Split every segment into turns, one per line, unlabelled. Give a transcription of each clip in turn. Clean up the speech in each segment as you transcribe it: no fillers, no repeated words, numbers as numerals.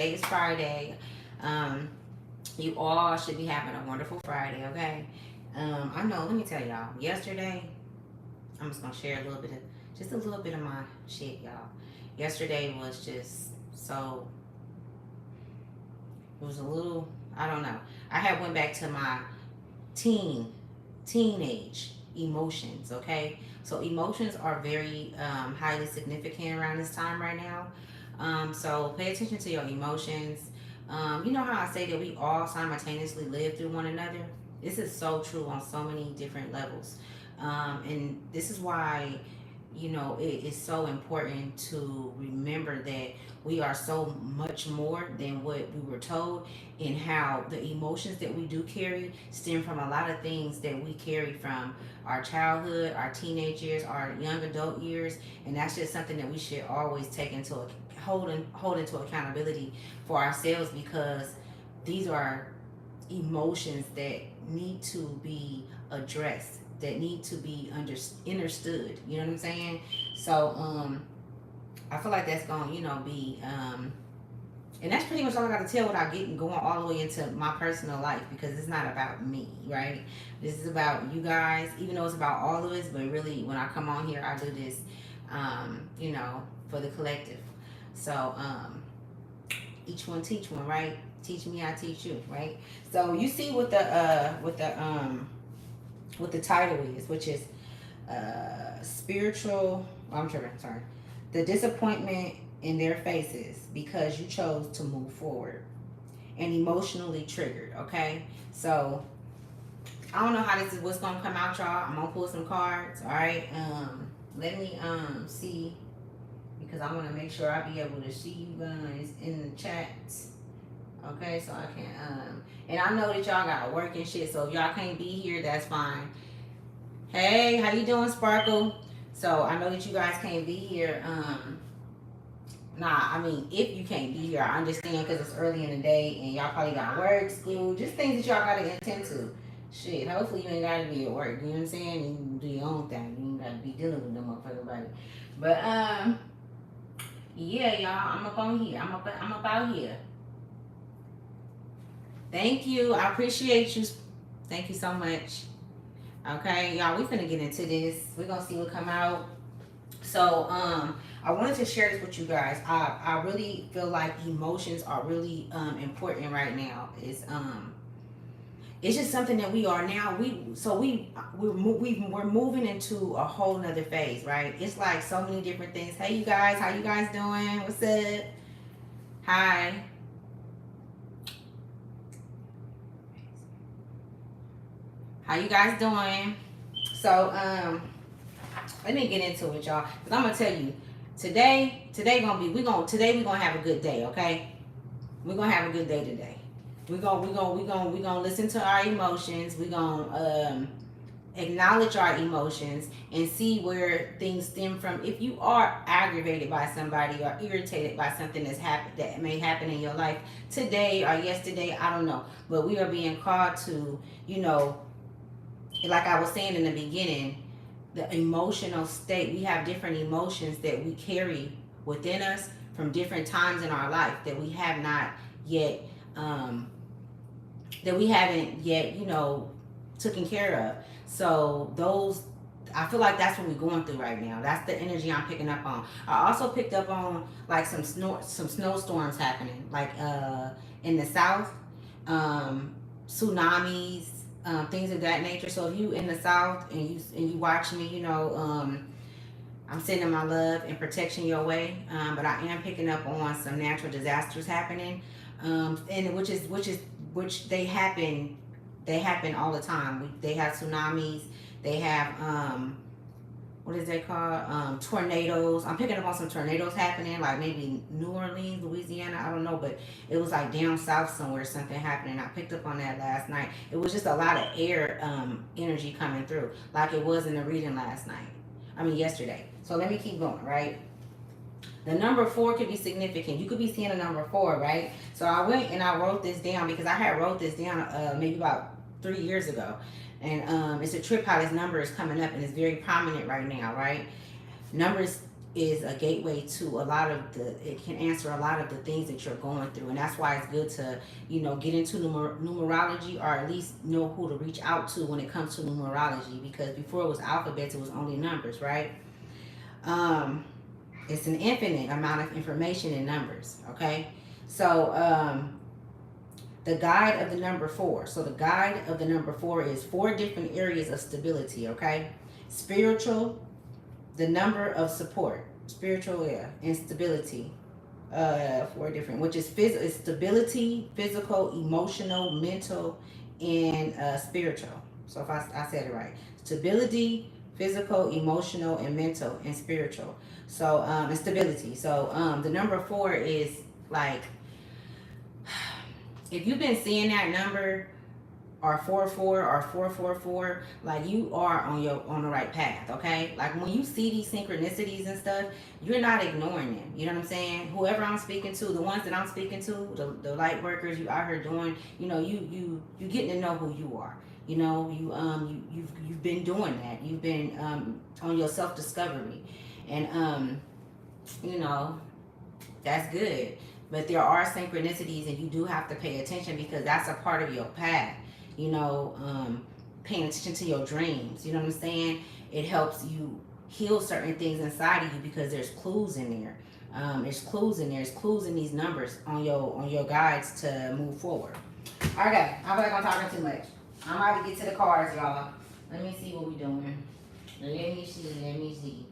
is Friday. You all should be having a wonderful Friday, okay? I know, let me tell y'all, yesterday, I'm just gonna share a little bit of just a little bit of my shit, y'all. Yesterday was just so it was a little I don't know. I had went back to my teenage emotions, okay? So emotions are very highly significant around this time right now. So pay attention to your emotions. You know how I say that we all simultaneously live through one another? This is so true on so many different levels. And this is why, it is so important to remember that we are so much more than what we were told, and how the emotions that we do carry stem from a lot of things that we carry from our childhood, our teenage years, our young adult years, and that's just something that we should always take into hold into accountability for ourselves, because these are emotions that need to be addressed, that need to be understood. You know what I'm saying? So I feel like that's going to be and that's pretty much all I got to tell without getting going all the way into my personal life, because it's not about me, right? This is about you guys, even though it's about all of us. But really, when I come on here, I do this, for the collective. So each one teach one, right? Teach me, I teach you, right? So you see what the title is, which is spiritual. I'm tripping. Sorry, the disappointment in their faces because you chose to move forward, and emotionally triggered. Okay, so I don't know how this is what's gonna come out, y'all. I'm gonna pull some cards. All right. Let me see, because I want to make sure I be able to see you guys in the chat. Okay, so I can and I know that y'all got work and shit, so if y'all can't be here, that's fine. Hey, how you doing, Sparkle? So I know that you guys can't be here. Nah, I mean, if you can't be here, I understand, because it's early in the day and y'all probably got work, school, just things that y'all gotta attend to. Shit, hopefully you ain't gotta be at work. You know what I'm saying? You can do your own thing. You ain't gotta be dealing with them motherfuckers, buddy. But yeah, y'all, I'm up on here. I'm up out here. Thank you. I appreciate you. Thank you so much. Okay, y'all, we finna get into this. We're gonna see what come out. So, I wanted to share this with you guys. I really feel like emotions are really important right now. It's just something that we are now. We're moving into a whole nother phase, right? It's like so many different things. Hey, you guys, how you guys doing? What's up? Hi. How you guys doing? So, let me get into it, y'all. Cause I'm gonna tell you, today we gonna have a good day, okay? We're gonna have a good day today. We gonna listen to our emotions. We gonna acknowledge our emotions and see where things stem from. If you are aggravated by somebody or irritated by something that may happen in your life today or yesterday, I don't know. But we are being called to, like I was saying in the beginning, the emotional state. We have different emotions that we carry within us from different times in our life that we have not yet, that we haven't yet, taken care of. So those, I feel like that's what we're going through right now. That's the energy I'm picking up on. I also picked up on like some snowstorms happening, like in the south, tsunamis, things of that nature. So if you in the south and you watch me, I'm sending my love and protection your way. But I am picking up on some natural disasters happening, and which they happen all the time. They have tsunamis. They have what is they called? Tornadoes. I'm picking up on some tornadoes happening, like maybe New Orleans, Louisiana. I don't know, but it was like down south somewhere something happening. I picked up on that last night. It was just a lot of air energy coming through, like it was in the reading last night. I mean yesterday. So let me keep going, right? The number four could be significant. You could be seeing a number four, right? So I went and I wrote this down because I had wrote this down maybe about 3 years ago. And it's a trip how this number is coming up and it's very prominent right now, right? Numbers is a gateway to a lot of the, it can answer a lot of the things that you're going through. And that's why it's good to, get into numerology, or at least know who to reach out to when it comes to numerology, because before it was alphabets, it was only numbers, right? um it's an infinite amount of information in numbers, okay? So the guide of the number four. So the guide of the number four is four different areas of stability, okay? Spiritual, the number of support, spiritual, yeah, and stability. Four different, which is is stability, physical, emotional, mental, and spiritual. So if I said it right, stability, physical, emotional, and mental, and spiritual. So and stability. So the number four is like, if you've been seeing that number, or 44 or 444, like, you are on the right path, okay? Like, when you see these synchronicities and stuff, you're not ignoring them. You know what I'm saying? Whoever I'm speaking to, the ones that I'm speaking to, the light workers, you out here doing, you getting to know who you are. You've been doing that. You've been on your self discovery, and you know that's good. But there are synchronicities, and you do have to pay attention, because that's a part of your path. Paying attention to your dreams. You know what I'm saying? It helps you heal certain things inside of you, because there's clues in there. There's clues in there. There's clues in these numbers on your guides to move forward. Okay, I feel like I'm talking too much. I'm about to get to the cards, y'all. Let me see what we're doing. Let me see.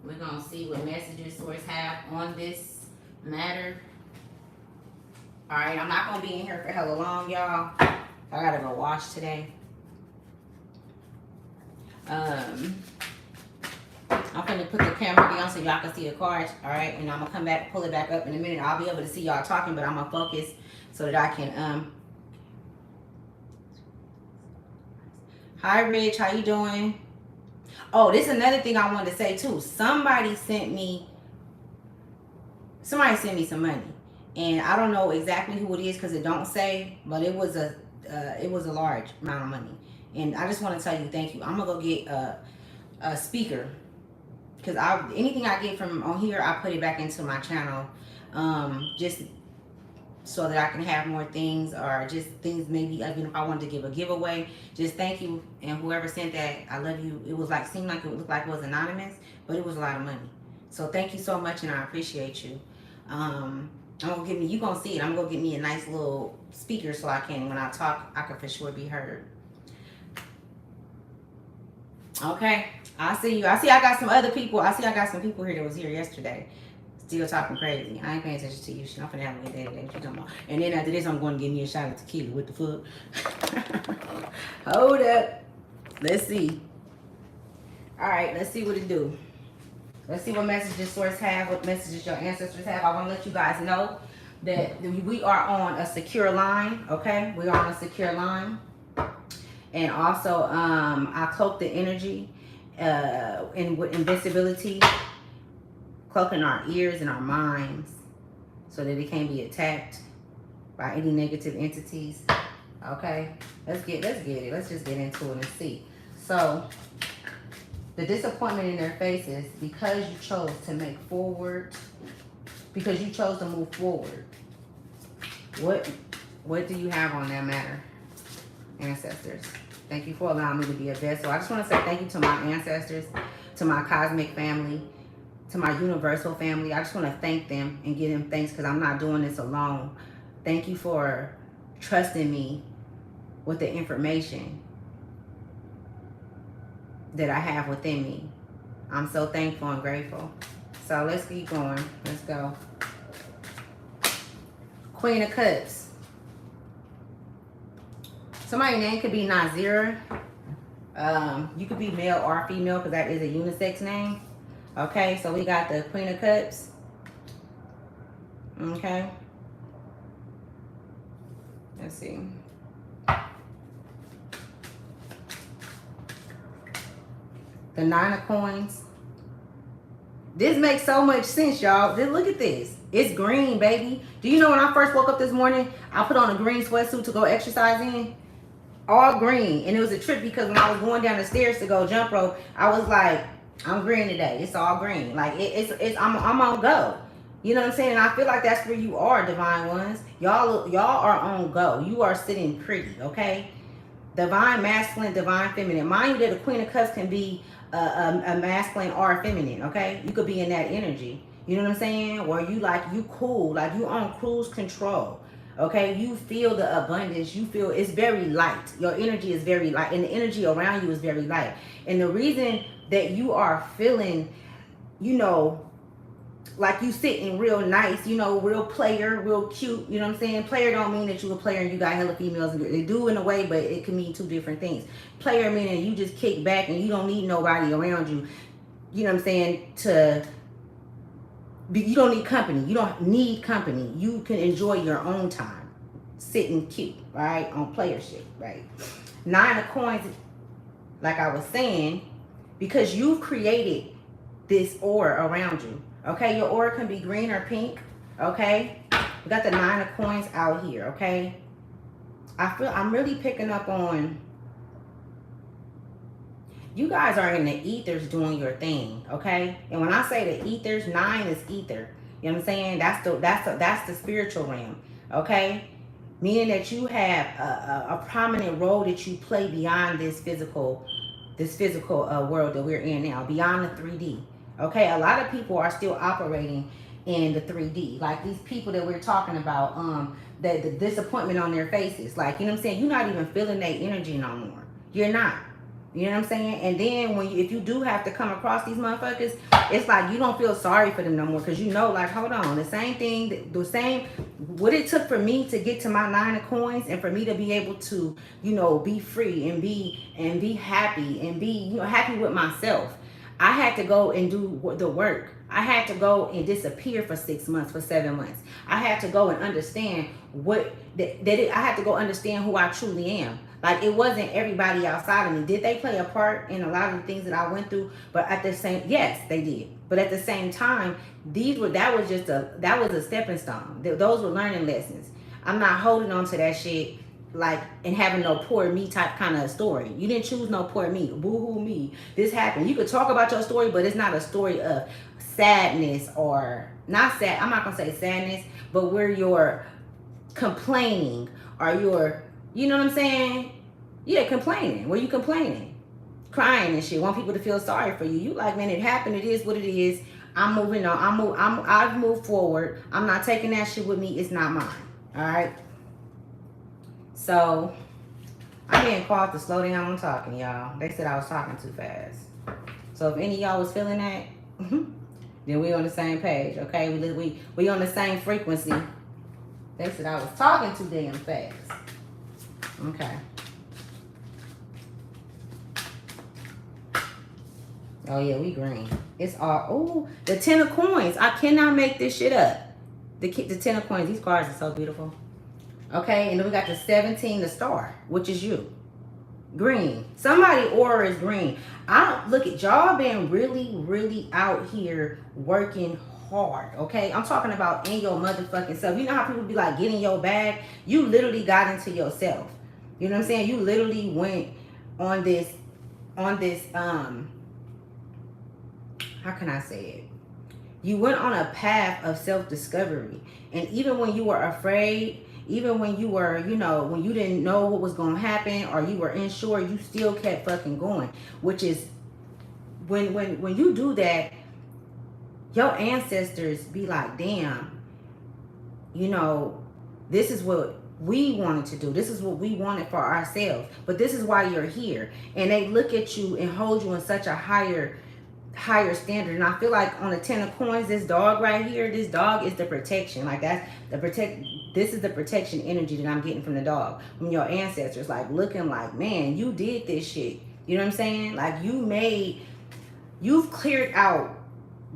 We're gonna see what messages source have on this matter. All right, I'm not gonna be in here for hella long, y'all. I gotta go wash today. I'm gonna put the camera down so y'all can see the cards. All right, and I'm gonna come back, pull it back up in a minute. I'll be able to see y'all talking, but I'm gonna focus so that I can. Hi, Rich. How you doing? Oh, this is another thing I wanted to say too. Somebody sent me some money, and I don't know exactly who it is because it don't say, but it was a large amount of money, and I just want to tell you thank you. I'm gonna go get a speaker, because anything I get from on here, I put it back into my channel, just so that I can have more things, or just things, maybe even if I wanted to give a giveaway. Just thank you, and whoever sent that, I love you. It was like, seemed like it looked like it was anonymous, but it was a lot of money. So thank you so much, and I appreciate you. You gonna see it. I'm gonna get me a nice little speaker, so I can, when I talk, I can for sure be heard. Okay, I see you. I got some other people. I got some people here that was here yesterday, still talking crazy. I ain't paying attention to you. Shit, I'm finna have a good day today. What you talking about? And then after this, I'm going to give me a shot of tequila. What the fuck? Hold up. Let's see. All right, let's see what it do. Let's see what messages source have, what messages your ancestors have. I want to let you guys know that we are on a secure line, okay? We are on a secure line. And also, I cloak the energy with invincibility, cloaking our ears and our minds so that it can't be attacked by any negative entities. Okay, let's get it. Let's just get into it and see. So the disappointment in their faces, because you chose to move forward. What do you have on that matter, ancestors? Thank you for allowing me to be a vessel. I just want to say thank you to my ancestors, to my cosmic family, to my universal family. I just want to thank them and give them thanks, because I'm not doing this alone. Thank you for trusting me with the information that I have within me. I'm so thankful and grateful. So let's keep going. Let's go. Queen of Cups. Somebody's name could be Nazira. You could be male or female, because that is a unisex name. Okay, so we got the Queen of Cups. Okay. Let's see. The Nine of Coins. This makes so much sense, y'all. Just look at this. It's green, baby. Do you know when I first woke up this morning, I put on a green sweatsuit to go exercise in? All green. And it was a trip, because when I was going down the stairs to go jump rope, I was like, I'm green today. It's all green. Like I'm on go. You know what I'm saying? And I feel like that's where you are, divine ones. Y'all are on go. You are sitting pretty, okay? Divine masculine, divine feminine. Mind you that the Queen of Cups can be a masculine or a feminine, okay? You could be in that energy. You know what I'm saying? Or you like, you cool, like you on cruise control. Okay, you feel the abundance. You feel it's very light. Your energy is very light, and the energy around you is very light. And the reason that you are feeling, you know, like you sitting real nice, you know, real player, real cute, you know what I'm saying? Player don't mean that you a player and you got hella females. They do in a way, but it can mean two different things. Player meaning you just kick back and you don't need nobody around you, you know what I'm saying, you don't need company. You don't need company. You can enjoy your own time. Sitting cute, right? On playership, right? Nine of coins, like I was saying, because you've created this aura around you. Okay, your aura can be green or pink. Okay, we got the nine of coins out here. Okay, I feel I'm really picking up on you guys are in the ethers doing your thing. Okay, and when I say the ethers, nine is ether. You know what I'm saying? That's the spiritual realm. Okay, meaning that you have a prominent role that you play beyond this physical world that we're in now, beyond the 3D. Okay, a lot of people are still operating in the 3D, like these people that we're talking about, the disappointment on their faces, like, you know what I'm saying, you're not even feeling that energy no more. You're not. You know what I'm saying? And then if you do have to come across these motherfuckers, it's like you don't feel sorry for them no more, because you know, like, hold on, the same what it took for me to get to my nine of coins and for me to be able to, you know, be free and be happy and be, you know, happy with myself. I had to go and do the work. I had to go and disappear for 6 months, for 7 months. I had to go and understand I had to go understand who I truly am. Like, it wasn't everybody outside of me. Did they play a part in a lot of the things that I went through? But at the same, yes, they did. But at the same time, that was a stepping stone. Those were learning lessons. I'm not holding on to that shit, like, and having no poor me type kind of story. You didn't choose no poor me, boo-hoo me. This happened. You could talk about your story, but it's not a story of sadness, or not sad. I'm not gonna say sadness, but where you're complaining, or you're, you know what I'm saying? Yeah, complaining. Where you complaining, crying and shit, want people to feel sorry for you. You like, man, it happened. It is what it is. I'm moving on. I've moved forward. I'm not taking that shit with me. It's not mine. All right. So I'm being called to slow down on talking, y'all. They said I was talking too fast. So if any of y'all was feeling that, then we on the same page, okay? We on the same frequency. They said I was talking too damn fast. Okay. Oh yeah, we green. It's all, oh, the 10 of coins. I cannot make this shit up. The 10 of coins. These cards are so beautiful. Okay, and then we got the 17, the star, which is you. Green. Somebody aura is green. Look at y'all been really, really out here working hard, okay? I'm talking about in your motherfucking self. You know how people be like, get in your bag? You literally got into yourself. You know what I'm saying? You literally went on this, how can I say it? You went on a path of self-discovery. And even when you were afraid, even when you were, you know, when you didn't know what was going to happen, or you were unsure, you still kept fucking going. Which is, when you do that, your ancestors be like, damn, you know, this is what we wanted to do. This is what we wanted for ourselves. But this is why you're here. And they look at you and hold you in such a higher standard. And I feel like on the 10 of coins, this dog right here, this dog is the protection. Like, that's the this is the protection energy that I'm getting from the dog, from your ancestors, like looking like, man, you did this shit. You know what I'm saying? Like, you've cleared out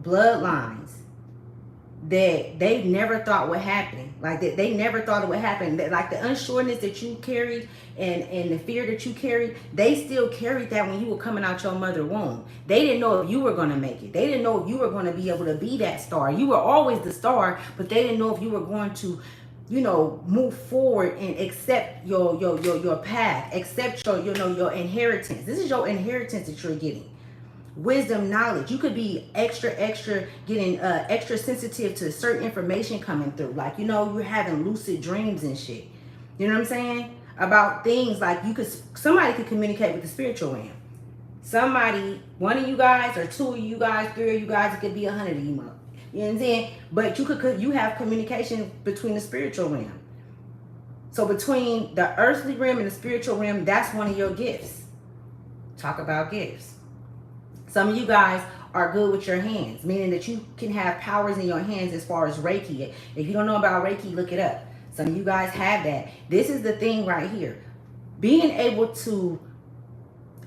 bloodlines that they never thought would happen. Like, that they never thought it would happen. That, like, the unsureness that you carried and the fear that you carried, they still carried that when you were coming out your mother womb. They didn't know if you were going to make it. They didn't know if you were going to be able to be that star. You were always the star, but they didn't know if you were going to, you know, move forward and accept your path, accept your inheritance. This is your inheritance that you're getting. wisdom, knowledge. You could be extra getting extra sensitive to certain information coming through. Like, you know, you're having lucid dreams and shit. You know what I'm saying? About things like somebody could communicate with the spiritual realm. Somebody, one of you guys or two of you guys, three of you guys, it could be 100 of you. You know what I'm saying? But you have communication between the spiritual realm. So between the earthly realm and the spiritual realm, that's one of your gifts. Talk about gifts. Some of you guys are good with your hands, meaning that you can have powers in your hands as far as Reiki. If you don't know about Reiki, look it up. Some of you guys have that. This is the thing right here. Being able to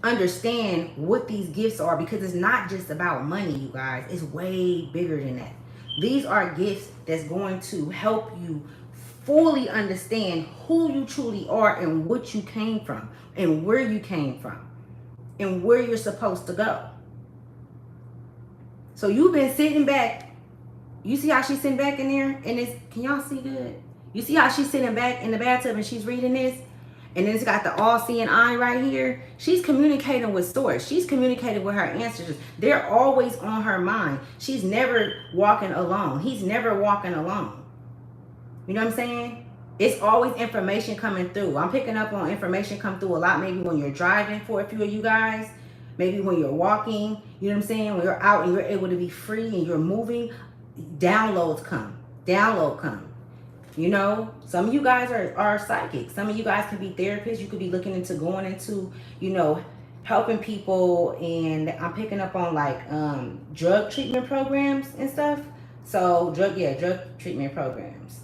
understand what these gifts are, because it's not just about money, you guys. It's way bigger than that. These are gifts that's going to help you fully understand who you truly are and what you came from and where you came from and where you're supposed to go. So you've been sitting back. You see how she's sitting back in there? And it's, can y'all see good? You see how she's sitting back in the bathtub and she's reading this? And then it's got the all-seeing eye right here. She's communicating with source. She's communicating with her ancestors. They're always on her mind. She's never walking alone. He's never walking alone. You know what I'm saying? It's always information coming through. I'm picking up on information come through a lot. Maybe when you're driving for a few of you guys. Maybe when you're walking. You know what I'm saying? When you're out and you're able to be free and you're moving, downloads come. Download come. You know, some of you guys are psychic. Some of you guys can be therapists. You could be looking into going into, you know, helping people. And I'm picking up on like drug treatment programs and stuff. So drug treatment programs.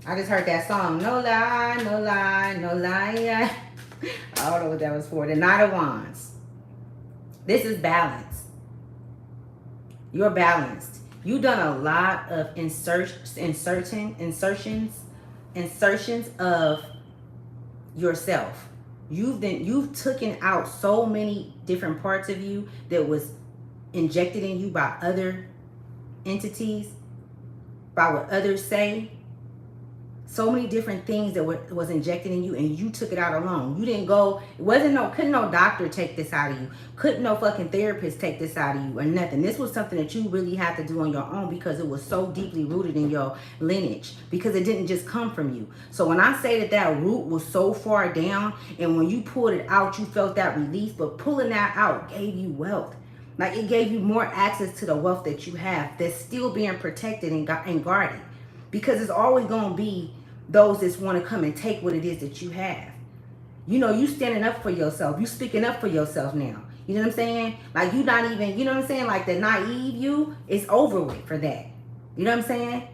I just heard that song. No lie, no lie, no lie. I don't know what that was for. The Knight of Wands. This is balance. You're balanced. You've done a lot of insertions of yourself. You've taken out so many different parts of you that was injected in you by other entities, by what others say. So many different things that was injected in you, and you took it out alone. You didn't go, couldn't no doctor take this out of you. Couldn't no fucking therapist take this out of you or nothing. This was something that you really had to do on your own because it was so deeply rooted in your lineage, because it didn't just come from you. So when I say that root was so far down, and when you pulled it out, you felt that release, but pulling that out gave you wealth. Like, it gave you more access to the wealth that you have that's still being protected and guarded, because it's always going to be those that want to come and take what it is that you have. You know, you standing up for yourself. You speaking up for yourself now. You know what I'm saying? Like, you not even, you know what I'm saying? Like, the naive you is over with for that. You know what I'm saying?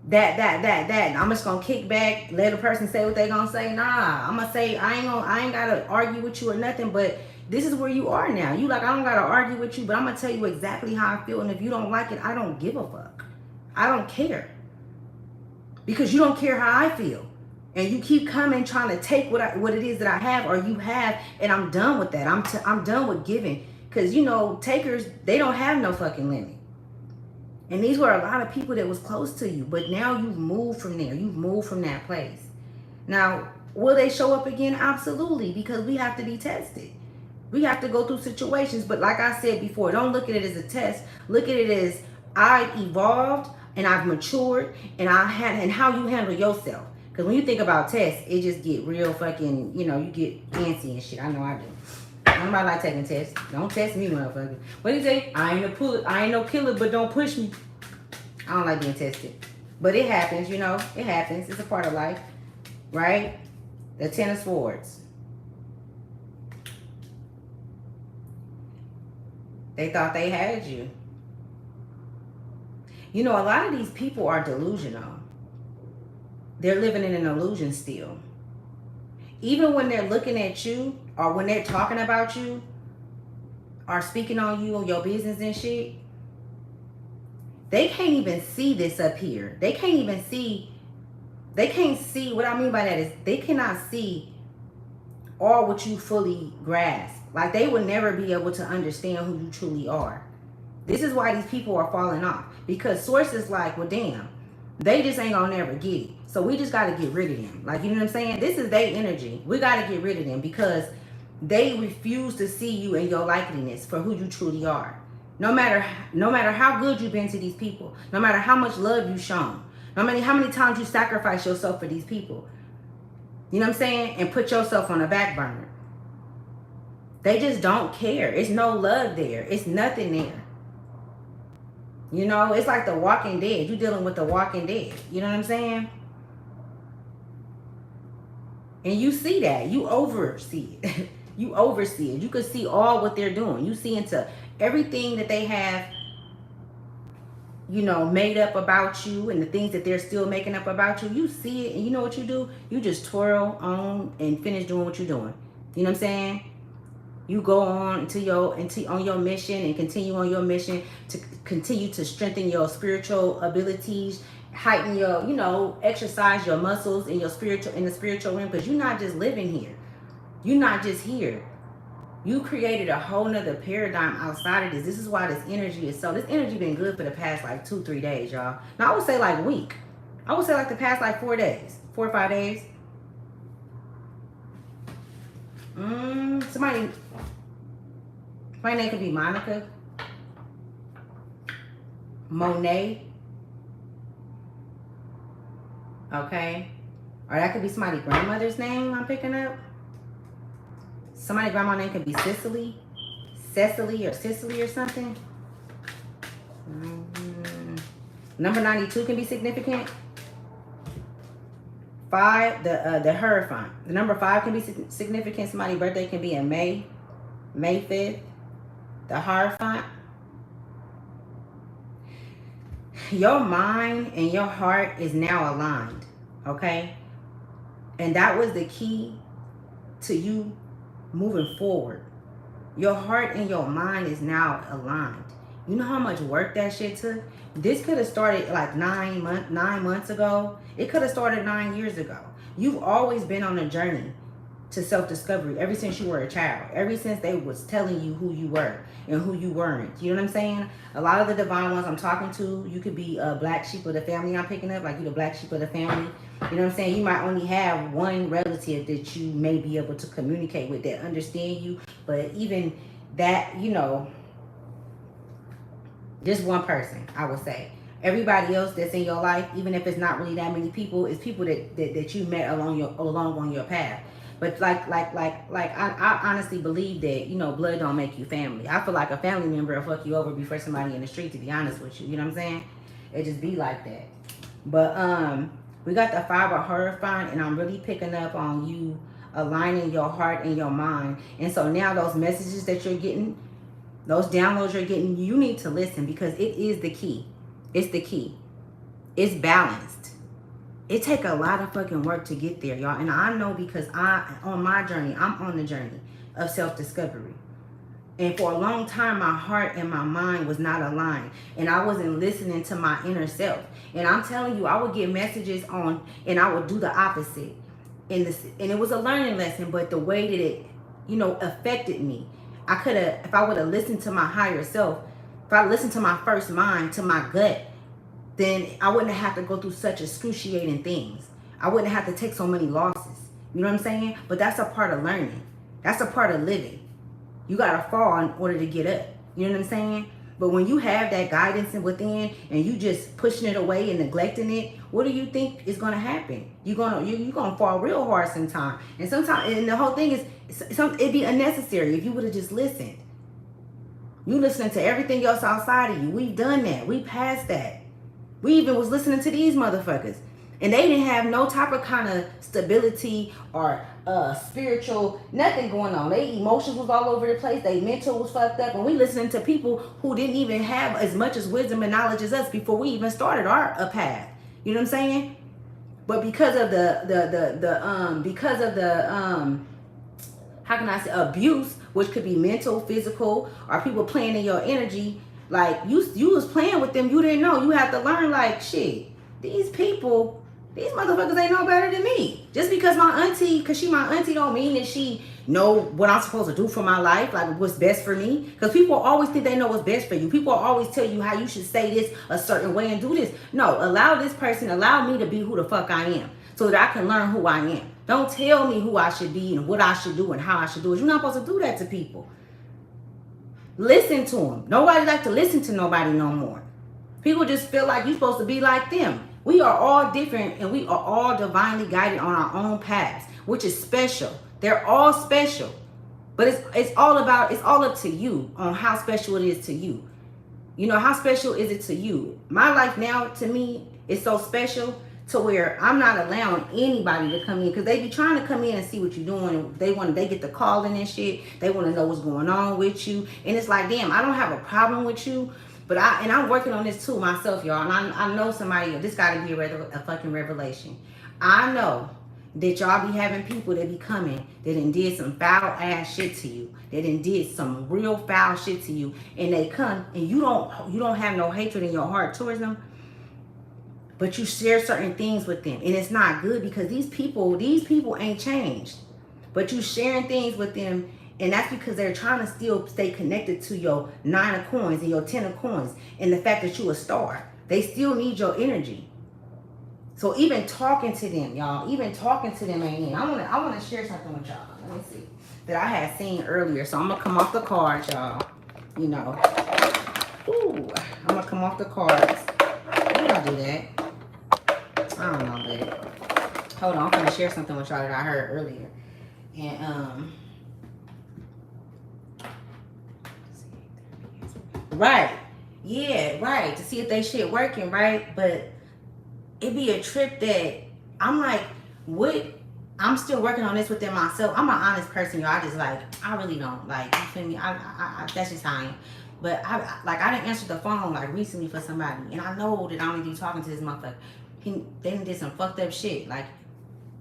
That. I'm just going to kick back, let a person say what they going to say. Nah, I'm going to say, I ain't got to argue with you or nothing, but this is where you are now. You like, I don't got to argue with you, but I'm going to tell you exactly how I feel. And if you don't like it, I don't give a fuck. I don't care. Because you don't care how I feel. And you keep coming trying to take what it is that I have or you have, and I'm done with that. I'm done with giving. Because, you know, takers, they don't have no fucking limit. And these were a lot of people that was close to you. But now you've moved from there. You've moved from that place. Now, will they show up again? Absolutely. Because we have to be tested. We have to go through situations. But like I said before, don't look at it as a test. Look at it as I've evolved. And I've matured, and how you handle yourself. Because when you think about tests, it just get real fucking, you know, you get antsy and shit. I know I do. Nobody like taking tests. Don't test me, motherfucker. What do you say? I ain't no killer, but don't push me. I don't like being tested. But it happens, you know. It happens. It's a part of life. Right? The Ten of Swords. They thought they had you. You know, a lot of these people are delusional. They're living in an illusion still. Even when they're looking at you or when they're talking about you or speaking on you or your business and shit, they can't even see this up here. They can't see, what I mean by that is they cannot see all what you fully grasp. Like, they will never be able to understand who you truly are. This is why these people are falling off. Because source is like, well, damn, They just ain't gonna never get it. So we just gotta get rid of them. Like, you know what I'm saying? This is their energy. We gotta get rid of them because they refuse to see you and your likeliness for who you truly are. No matter how good you've been to these people, no matter how much love you've shown, no matter how many times you sacrifice yourself for these people. You know what I'm saying? And put yourself on a back burner. They just don't care. It's no love there. It's nothing there. You know, it's like the Walking Dead. You're dealing with the Walking Dead. You know what I'm saying? And you see that. You oversee it. You oversee it. You can see all what they're doing. You see into everything that they have, you know, made up about you and the things that they're still making up about you. You see it, and you know what you do? You just twirl on and finish doing what you're doing. You know what I'm saying? You go on on your mission and continue on your mission to continue to strengthen your spiritual abilities, heighten your, you know, exercise your muscles in your spiritual, in the spiritual realm, because you're not just living here. You're not just here. You created a whole nother paradigm outside of this. This is why this energy is so, this energy been good for the past like 2-3 days, y'all. Now I would say like a week. I would say like the past like 4 days, 4 or 5 days. Somebody name could be Monica, Monet, okay? Or that could be somebody's grandmother's name I'm picking up. Somebody's grandma's name could be Cecily or something. Number 92 can be significant. 5, the Hierophant. The number 5 can be significant. Somebody's birthday can be in May 5th. The Hierophant. Your mind and your heart is now aligned, okay? And that was the key to you moving forward. Your heart and your mind is now aligned. You know how much work that shit took? This could have started like 9 months ago. It could have started 9 years ago. You've always been on a journey to self-discovery ever since you were a child. Ever since they was telling you who you were and who you weren't. You know what I'm saying? A lot of the divine ones I'm talking to, you could be a black sheep of the family I'm picking up. Like you the black sheep of the family. You know what I'm saying? You might only have one relative that you may be able to communicate with that understand you. But even that, you know, just one person, I would say. Everybody else that's in your life, even if it's not really that many people, is people that you met along on your path. But I honestly believe that, you know, blood don't make you family. I feel like a family member will fuck you over before somebody in the street, to be honest with you. You know what I'm saying? It just be like that. But we got the 5 of Hierophant, and I'm really picking up on you aligning your heart and your mind. And so now those messages that you're getting, those downloads you're getting, you need to listen, because it is the key. It's the key. It's balanced. It take a lot of fucking work to get there, y'all. And I know, because on my journey, I'm on the journey of self-discovery. And for a long time, my heart and my mind was not aligned. And I wasn't listening to my inner self. And I'm telling you, I would get messages on, and I would do the opposite. And it was a learning lesson, but the way that it, you know, affected me. I could have, if I would have listened to my higher self, if I listened to my first mind, to my gut, then I wouldn't have to go through such excruciating things. I wouldn't have to take so many losses. You know what I'm saying? But that's a part of learning. That's a part of living. You got to fall in order to get up. You know what I'm saying? But when you have that guidance within and you just pushing it away and neglecting it, what do you think is going to happen? You're going to fall real hard sometime. And sometimes, and the whole thing is, it'd be unnecessary if you would have just listened. You listening to everything else outside of you. We've done that. We passed that. We even was listening to these motherfuckers. And they didn't have no type of kind of stability or spiritual, nothing going on. Their emotions was all over the place. Their mental was fucked up. And we listening to people who didn't even have as much as wisdom and knowledge as us before we even started our path. You know what I'm saying? But because of how can I say, abuse, which could be mental, physical, or people playing in your energy, like you was playing with them, you didn't know. You have to learn, like, shit, these people, these motherfuckers ain't no better than me. Just because my auntie, because she my auntie, don't mean that she know what I'm supposed to do for my life, like what's best for me. Because people always think they know what's best for you. People always tell you how you should say this a certain way and do this. No, allow this person, allow me to be who the fuck I am so that I can learn who I am. Don't tell me who I should be and what I should do and how I should do it. You're not supposed to do that to people. Listen to them. Nobody like to listen to nobody no more. People just feel like you're supposed to be like them. We are all different and we are all divinely guided on our own paths, which is special. They're all special. But it's all up to you on how special it is to you. You know, how special is it to you? My life now, to me, is so special to where I'm not allowing anybody to come in, because they be trying to come in and see what you're doing, and they get the calling and shit. They want to know what's going on with you, and it's like, damn, I don't have a problem with you, but I'm working on this too myself, y'all. And I know somebody, this got to be a fucking revelation. I know that y'all be having people that be coming that done did some foul ass shit to you, that done did some real foul shit to you, and they come and you don't have no hatred in your heart towards them, but you share certain things with them, and it's not good, because these people ain't changed, but you sharing things with them, and that's because they're trying to still stay connected to your 9 of coins and your 10 of coins, and the fact that you a star. They still need your energy. So even talking to them, y'all, even talking to them ain't in. I wanna share something with y'all. Let me see. That I had seen earlier. So I'm gonna come off the cards, y'all. You know. Ooh, I'm gonna come off the cards. How do I do that? I don't know, babe. Hold on, I'm gonna share something with y'all that I heard earlier. And right. Yeah, right. To see if they shit working, right? But it'd be a trip that I'm like, what? I'm still working on this within myself. I'm an honest person, y'all. I really don't like, you feel me? I that's just how I am. But I didn't answer the phone like recently for somebody, and I know that I'm gonna be talking to this motherfucker. They did some fucked up shit, like.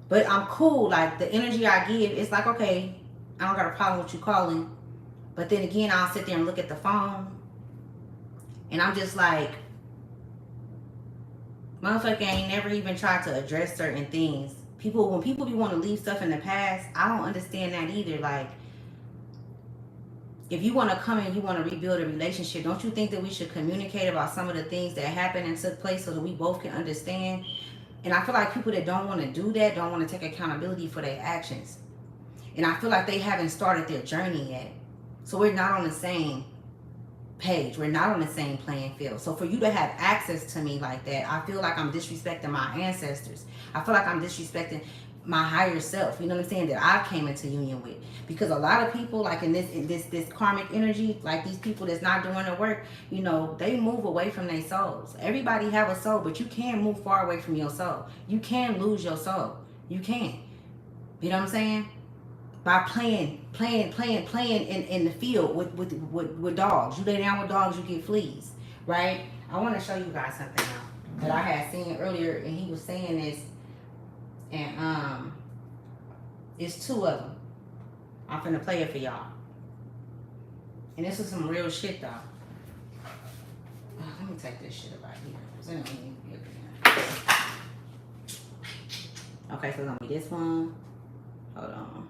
But I'm cool. Like the energy I give, it's like, okay, I don't got a problem with you calling. But then again, I'll sit there and look at the phone, and I'm just like, motherfucker ain't never even tried to address certain things. When people be want to leave stuff in the past, I don't understand that either. Like, if you want to come and you want to rebuild a relationship, don't you think that we should communicate about some of the things that happened and took place so that we both can understand? And I feel like people that don't want to do that don't want to take accountability for their actions. And I feel like they haven't started their journey yet. So we're not on the same page. We're not on the same playing field. So for you to have access to me like that, I feel like I'm disrespecting my ancestors. I feel like I'm disrespecting my higher self, you know what I'm saying, that I came into union with. Because a lot of people, like in this karmic energy, like these people that's not doing the work, you know, they move away from their souls. Everybody have a soul, but you can move far away from your soul. You can lose your soul. You can. You know what I'm saying? By playing in the field with dogs. You lay down with dogs, you get fleas, right? I want to show you guys something now that I had seen earlier, and he was saying this, and it's 2 of them. I'm finna play it for y'all, and this is some real shit though. Let me take this shit about here, because I don't even be up here. Okay, so it's gonna be this one. Hold on.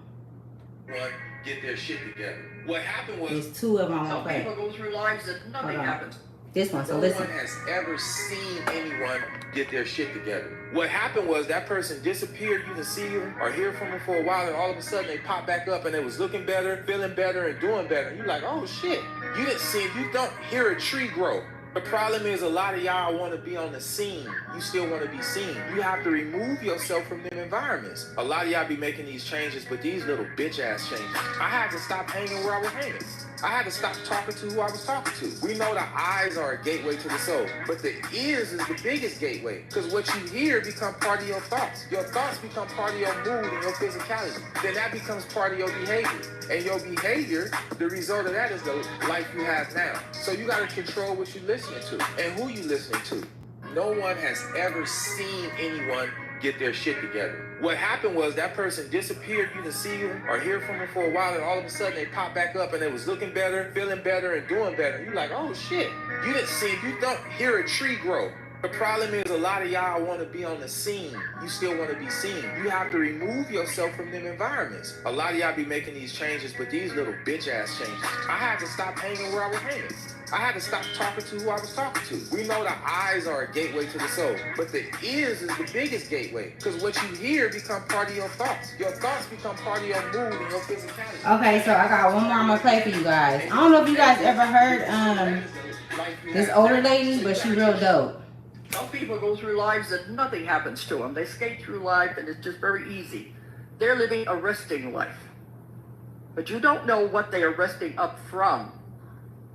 Get their shit together. What happened was,
there's 2 of them.
Some people go through lives that nothing happens.
This one, so
no
listen.
one has ever seen anyone get their shit together. What happened was that person disappeared. You didn't see them or hear from them for a while, and all of a sudden they pop back up and they was looking better, feeling better, and doing better. You're like, oh shit. You didn't see it. You don't hear a tree grow. The problem is a lot of y'all want to be on the scene. You still want to be seen. You have to remove yourself from them environments. A lot of y'all be making these changes, but these little bitch ass changes. I had to stop hanging where I was hanging. I had to stop talking to who I was talking to. We know the eyes are a gateway to the soul, but the ears is the biggest gateway, because what you hear become part of your thoughts. Your thoughts become part of your mood and your physicality. Then that becomes part of your behavior. And your behavior, the result of that is the life you have now. So you got to control what you're listening to and who you listening to. No one has ever seen anyone get their shit together. What happened was that person disappeared. You didn't see them or hear from them for a while, and all of a sudden they pop back up and they was looking better, feeling better, and doing better. You're like, oh shit. You didn't see it. You don't hear a tree grow. The problem is a lot of y'all want to be on the scene. You still want to be seen. You have to remove yourself from them environments. A lot of y'all be making these changes, but these little bitch ass changes. I had to stop hanging where I was hanging. I had to stop talking to who I was talking to. We know the eyes are a gateway to the soul, but the ears is the biggest gateway, because what you hear become part of your thoughts. Your thoughts become part of your mood and your physicality.
Okay, so I got one more I'm gonna play for you guys. I don't know if you guys ever heard this older lady, but she real dope.
Some people go through lives that nothing happens to them. They skate through life and it's just very easy. They're living a resting life. But you don't know what they are resting up from.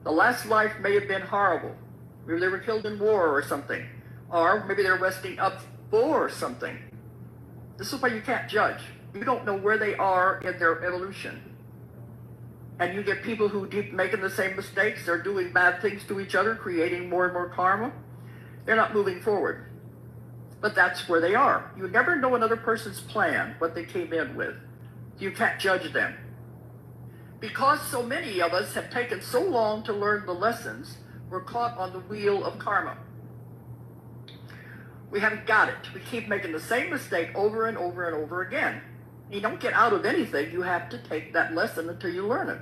The last life may have been horrible. Maybe they were killed in war or something. Or maybe they're resting up for something. This is why you can't judge. You don't know where they are in their evolution. And you get people who keep making the same mistakes. They're doing bad things to each other, creating more and more karma. They're not moving forward. But that's where they are. You never know another person's plan, what they came in with. You can't judge them. Because so many of us have taken so long to learn the lessons, we're caught on the wheel of karma. We haven't got it. We keep making the same mistake over and over and over again. You don't get out of anything. You have to take that lesson until you learn it.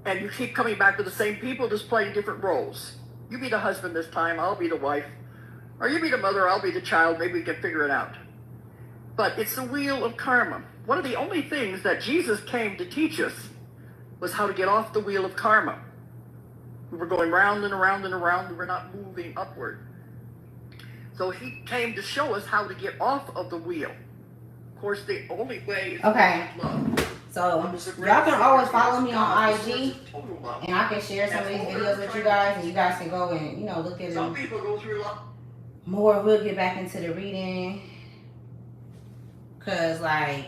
And you keep coming back to the same people, just playing different roles. You be the husband this time, I'll be the wife. Or you be the mother, I'll be the child, maybe we can figure it out. But it's the wheel of karma. One of the only things that Jesus came to teach us was how to get off the wheel of karma. We were going round and around and around, we were not moving upward. So he came to show us how to get off of the wheel. Of course, the only way is love.
So y'all can always follow me on IG, and I can share some of these videos with you guys, and you guys can go and, you know, look at them more. We'll get back into the reading, cause like,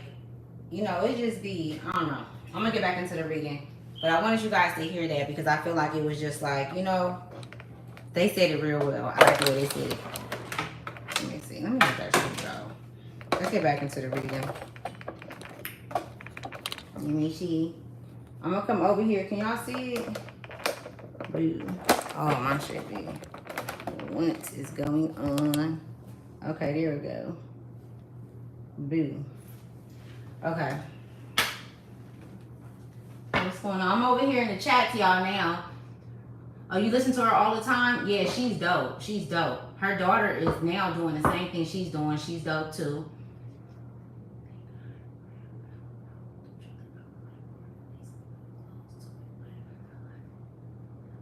you know, it just be, I don't know. I'm gonna get back into the reading, but I wanted you guys to hear that because I feel like it was just like, you know, they said it real well. I like the way they said it. Let me see. Let me get that shit go. Let's get back into the reading. Let me see. I'm gonna come over here. Can y'all see it? Boo. Oh, my shit, boo. What is going on? Okay, there we go. Boo. Okay. What's going on? I'm over here in the chat to y'all now. Oh, you listen to her all the time? Yeah, she's dope. She's dope. Her daughter is now doing the same thing she's doing. She's dope too.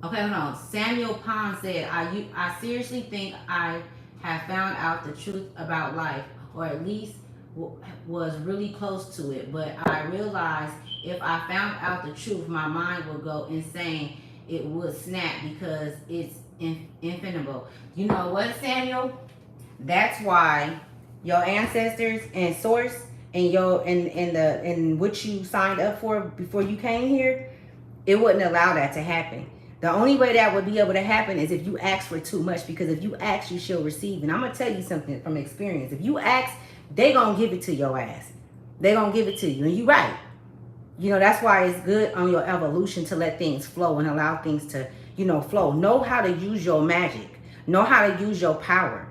Okay, hold on. Samuel Pond said, I seriously think I have found out the truth about life, or at least was really close to it. But I realized if I found out the truth, my mind would go insane. It would snap because it's infinable. You know what, Samuel? That's why your ancestors and source and what you signed up for before you came here, it wouldn't allow that to happen. The only way that would be able to happen is if you ask for too much, because if you ask, you shall receive. And I'm going to tell you something from experience. If you ask, they going to give it to your ass. They going to give it to you. And you're right. You know, that's why it's good on your evolution to let things flow and allow things to, you know, flow. Know how to use your magic. Know how to use your power.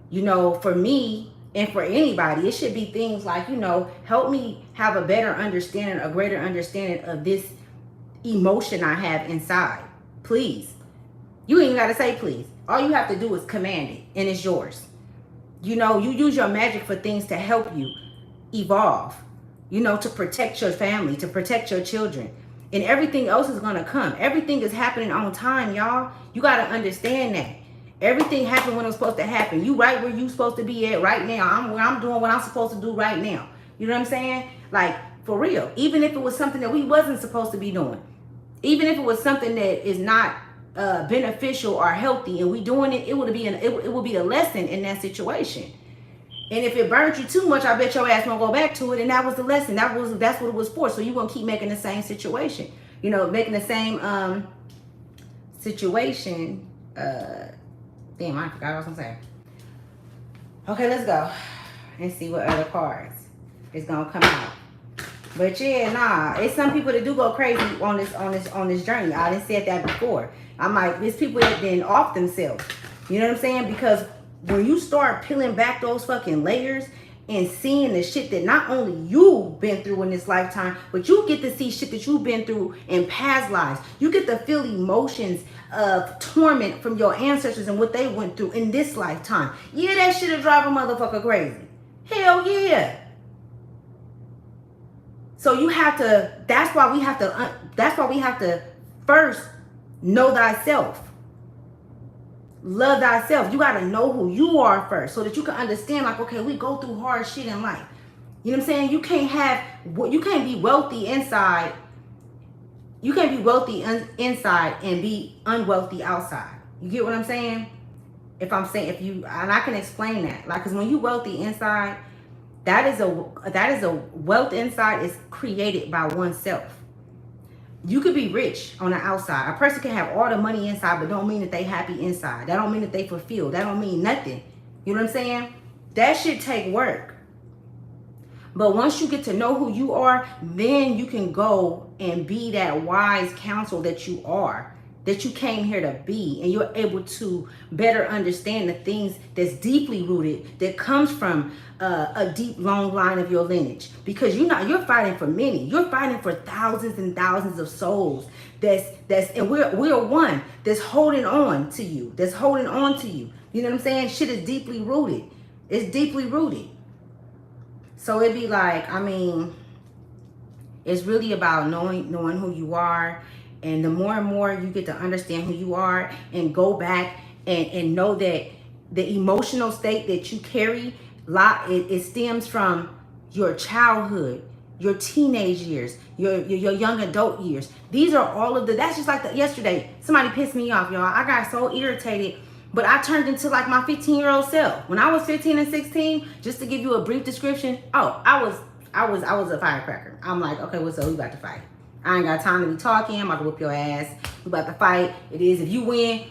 You know, for me and for anybody, it should be things like, you know, help me have a better understanding, a greater understanding of this emotion I have inside. Please. You ain't got to say please. All you have to do is command it, and it's yours. You know, you use your magic for things to help you evolve, you know, to protect your family, to protect your children. And everything else is going to come. Everything is happening on time, y'all. You got to understand that. Everything happened when it was supposed to happen. You right where you supposed to be at right now. I'm doing what I'm supposed to do right now. You know what I'm saying? Like, for real. Even if it was something that we wasn't supposed to be doing. Even if it was something that is not beneficial or healthy, and we doing it, it would be a lesson in that situation. And if it burnt you too much, I bet your ass won't go back to it. And that was the lesson. That's what it was for. So you won't keep making the same situation. You know, making the same situation. Damn, I forgot what I was gonna say. Okay, let's go and see what other cards is gonna come out. But yeah, nah, it's some people that do go crazy on this journey. I done said that before. I'm like, there's people that then off themselves. You know what I'm saying? Because when you start peeling back those fucking layers and seeing the shit that not only you've been through in this lifetime, but you get to see shit that you've been through in past lives. You get to feel emotions of torment from your ancestors and what they went through in this lifetime. Yeah, that shit'll drive a motherfucker crazy. Hell yeah. So you have to, that's why we have to first know thyself. Love thyself. You got to know who you are first so that you can understand, like, okay, we go through hard shit in life. You know what I'm saying? You can't be wealthy inside. You can't be wealthy inside and be unwealthy outside. You get what I'm saying? And I can explain that. Like, cause when you wealthy inside, that is a wealth inside is created by oneself. You could be rich on the outside. A person can have all the money inside, but don't mean that they happy inside. That don't mean that they fulfilled. That don't mean nothing. You know what I'm saying? That shit take work. But once you get to know who you are, then you can go and be that wise counsel that you are, that you came here to be, and you're able to better understand the things that's deeply rooted, that comes from a deep, long line of your lineage. Because you're fighting for many. You're fighting for thousands and thousands of souls. And we're one that's holding on to you. That's holding on to you. You know what I'm saying? Shit is deeply rooted. It's deeply rooted. So it'd be like, I mean, it's really about knowing who you are. And the more and more you get to understand who you are and go back and know that the emotional state that you carry, it stems from your childhood, your teenage years, your young adult years. These are all of that's just like yesterday, somebody pissed me off, y'all. I got so irritated, but I turned into like my 15-year-old self. When I was 15 and 16, just to give you a brief description, I was a firecracker. I'm like, okay, what's up? We about to fight. I ain't got time to be talking. I'm about to whoop your ass. We about to fight. It is, if you win,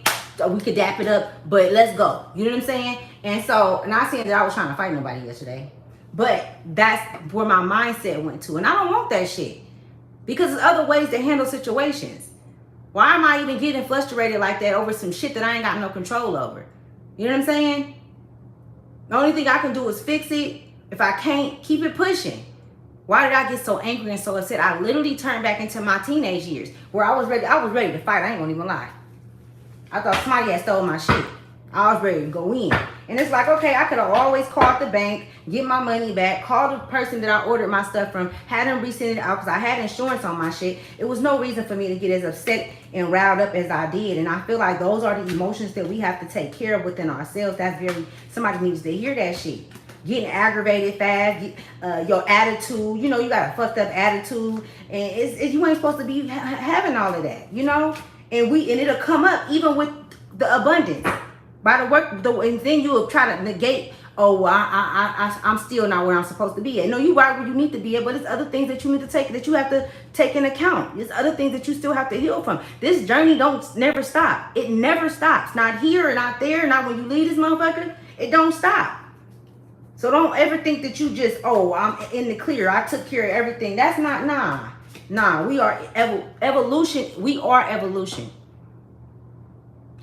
we could dap it up, but let's go. You know what I'm saying? And so, not saying that I was trying to fight nobody yesterday, but that's where my mindset went to. And I don't want that shit, because there's other ways to handle situations. Why am I even getting frustrated like that over some shit that I ain't got no control over? You know what I'm saying? The only thing I can do is fix it. If I can't, keep it pushing. Why did I get so angry and so upset? I literally turned back into my teenage years where I was ready to fight. I ain't gonna even lie. I thought somebody had stole my shit. I was ready to go in. And it's like, okay, I could have always called the bank, get my money back, called the person that I ordered my stuff from, had them resend it out because I had insurance on my shit. It was no reason for me to get as upset and riled up as I did. And I feel like those are the emotions that we have to take care of within ourselves. Somebody needs to hear that shit. Getting aggravated fast, your attitude, you got a fucked up attitude, and you ain't supposed to be having all of that, and it'll come up even with the abundance by the work, and then you'll try to negate. Oh, well, I'm still not where I'm supposed to be at. No, you are where you need to be at, but it's other things that you have to take into account. There's other things that you still have to heal from. This journey never stop. It never stops. Not here, not there, not when you leave this motherfucker. It don't stop. So don't ever think that you just, I'm in the clear. I took care of everything. That's not, nah. We are evolution. We are evolution.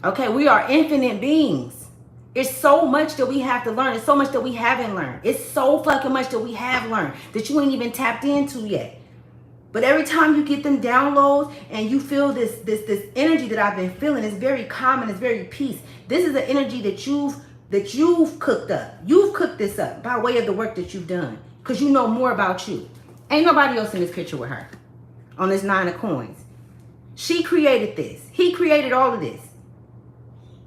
Okay, we are infinite beings. It's so much that we have to learn. It's so much that we haven't learned. It's so fucking much that we have learned that you ain't even tapped into yet. But every time you get them downloads and you feel this energy that I've been feeling, it's very calm and it's very peace. This is the energy that you've cooked up. You've cooked this up by way of the work that you've done, because you know more about you. Ain't nobody else in this picture with her on this 9 of coins. She created this. He created all of this.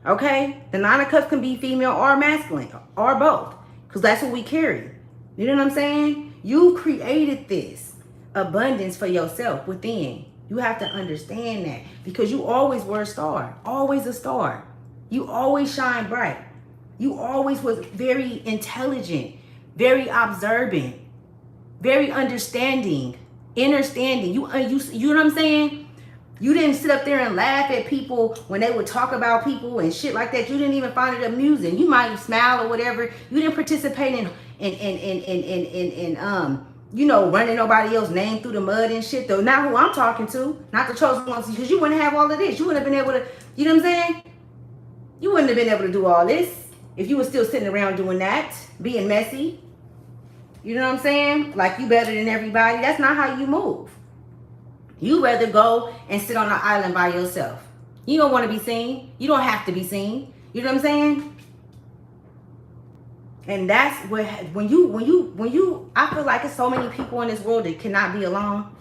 Okay? The 9 of cups can be female or masculine or both, because that's what we carry. You know what I'm saying? You created this abundance for yourself within. You have to understand that, because you always were a star. Always a star. You always shine bright. You always was very intelligent, very observant, very understanding, understanding. You know what I'm saying? You didn't sit up there and laugh at people when they would talk about people and shit like that. You didn't even find it amusing. You might smile or whatever. You didn't participate in running nobody else's name through the mud and shit. Though, not who I'm talking to, not the chosen ones, because you wouldn't have all of this. You wouldn't have been able to, you know what I'm saying? You wouldn't have been able to do all this if you were still sitting around doing that, being messy. You know what I'm saying? Like you better than everybody. That's not how you move. You rather go and sit on an island by yourself. You don't want to be seen. You don't have to be seen. You know what I'm saying? And that's where when you I feel like it's so many people in this world that cannot be alone.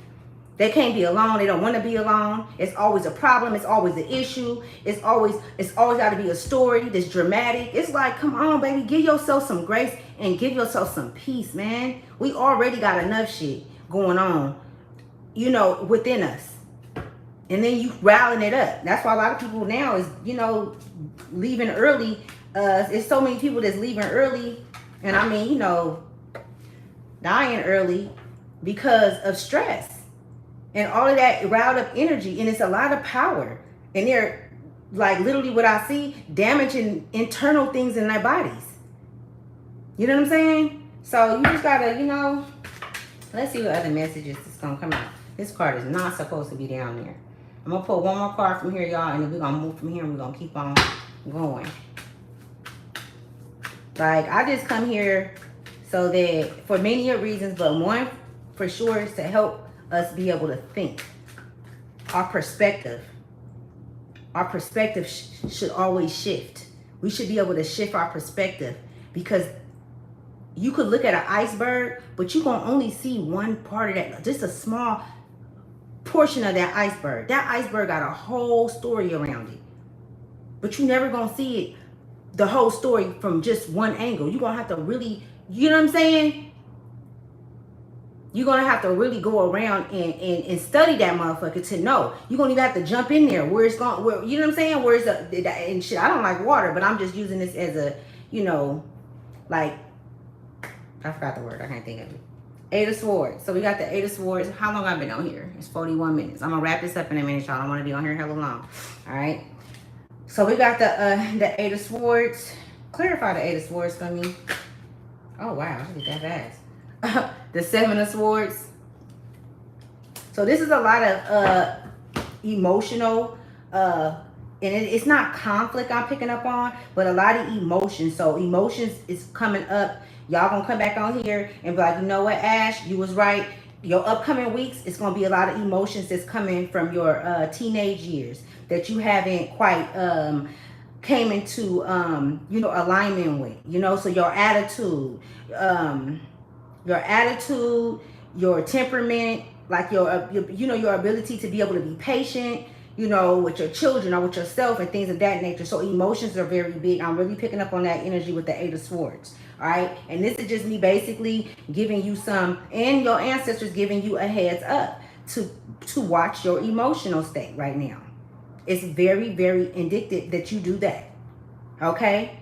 They can't be alone. They don't want to be alone. It's always a problem. It's always an issue. It's always got to be a story that's dramatic. It's like, come on, baby, give yourself some grace and give yourself some peace, man. We already got enough shit going on, you know, within us. And then you riling it up. That's why a lot of people now is, you know, leaving early. It's so many people that's leaving early. And I mean, you know, dying early because of stress. And all of that riled up energy. And it's a lot of power. And they're, like, literally what I see, damaging internal things in their bodies. You know what I'm saying? So you just gotta, you know, let's see what other messages is gonna come out. This card is not supposed to be down there. I'm gonna pull one more card from here, y'all, and then we're gonna move from here and we're gonna keep on going. Like, I just come here so that, for many of reasons, but one for sure is to help us be able to think. Our perspective should always shift. We should be able to shift our perspective, because you could look at an iceberg, but you're gonna only see one part of that, just a small portion of that iceberg. That iceberg got a whole story around it, but you never gonna see it, the whole story, from just one angle. You're gonna have to really, you know what I'm saying? You're going to have to really go around and study that motherfucker to know. You're going to even have to jump in there where it's going, where, you know what I'm saying? Where's the, and shit, I don't like water, but I'm just using this as a, you know, like, I forgot the word. I can't think of it. Eight of Swords. So we got the Eight of Swords. How long I've been on here? It's 41 minutes. I'm going to wrap this up in a minute, y'all. I don't want to be on here hella long. All right. So we got the Eight of Swords. Clarify the Eight of Swords for me. Oh, wow. I did that fast. The Seven of Swords. So this is a lot of emotional, and it's not conflict I'm picking up on, but a lot of emotions. So emotions is coming up. Y'all gonna come back on here and be like, you know what, Ash, you was right. Your upcoming weeks, it's gonna be a lot of emotions that's coming from your teenage years that you haven't quite came into you know, alignment with. You know, so your attitude, your temperament, like your you know, your ability to be able to be patient, you know, with your children or with yourself and things of that nature. So emotions are very big. I'm really picking up on that energy with the Eight of Swords. All right. And this is just me basically giving you some, and your ancestors giving you a heads up to watch your emotional state right now. It's very, very indicative that you do that. Okay.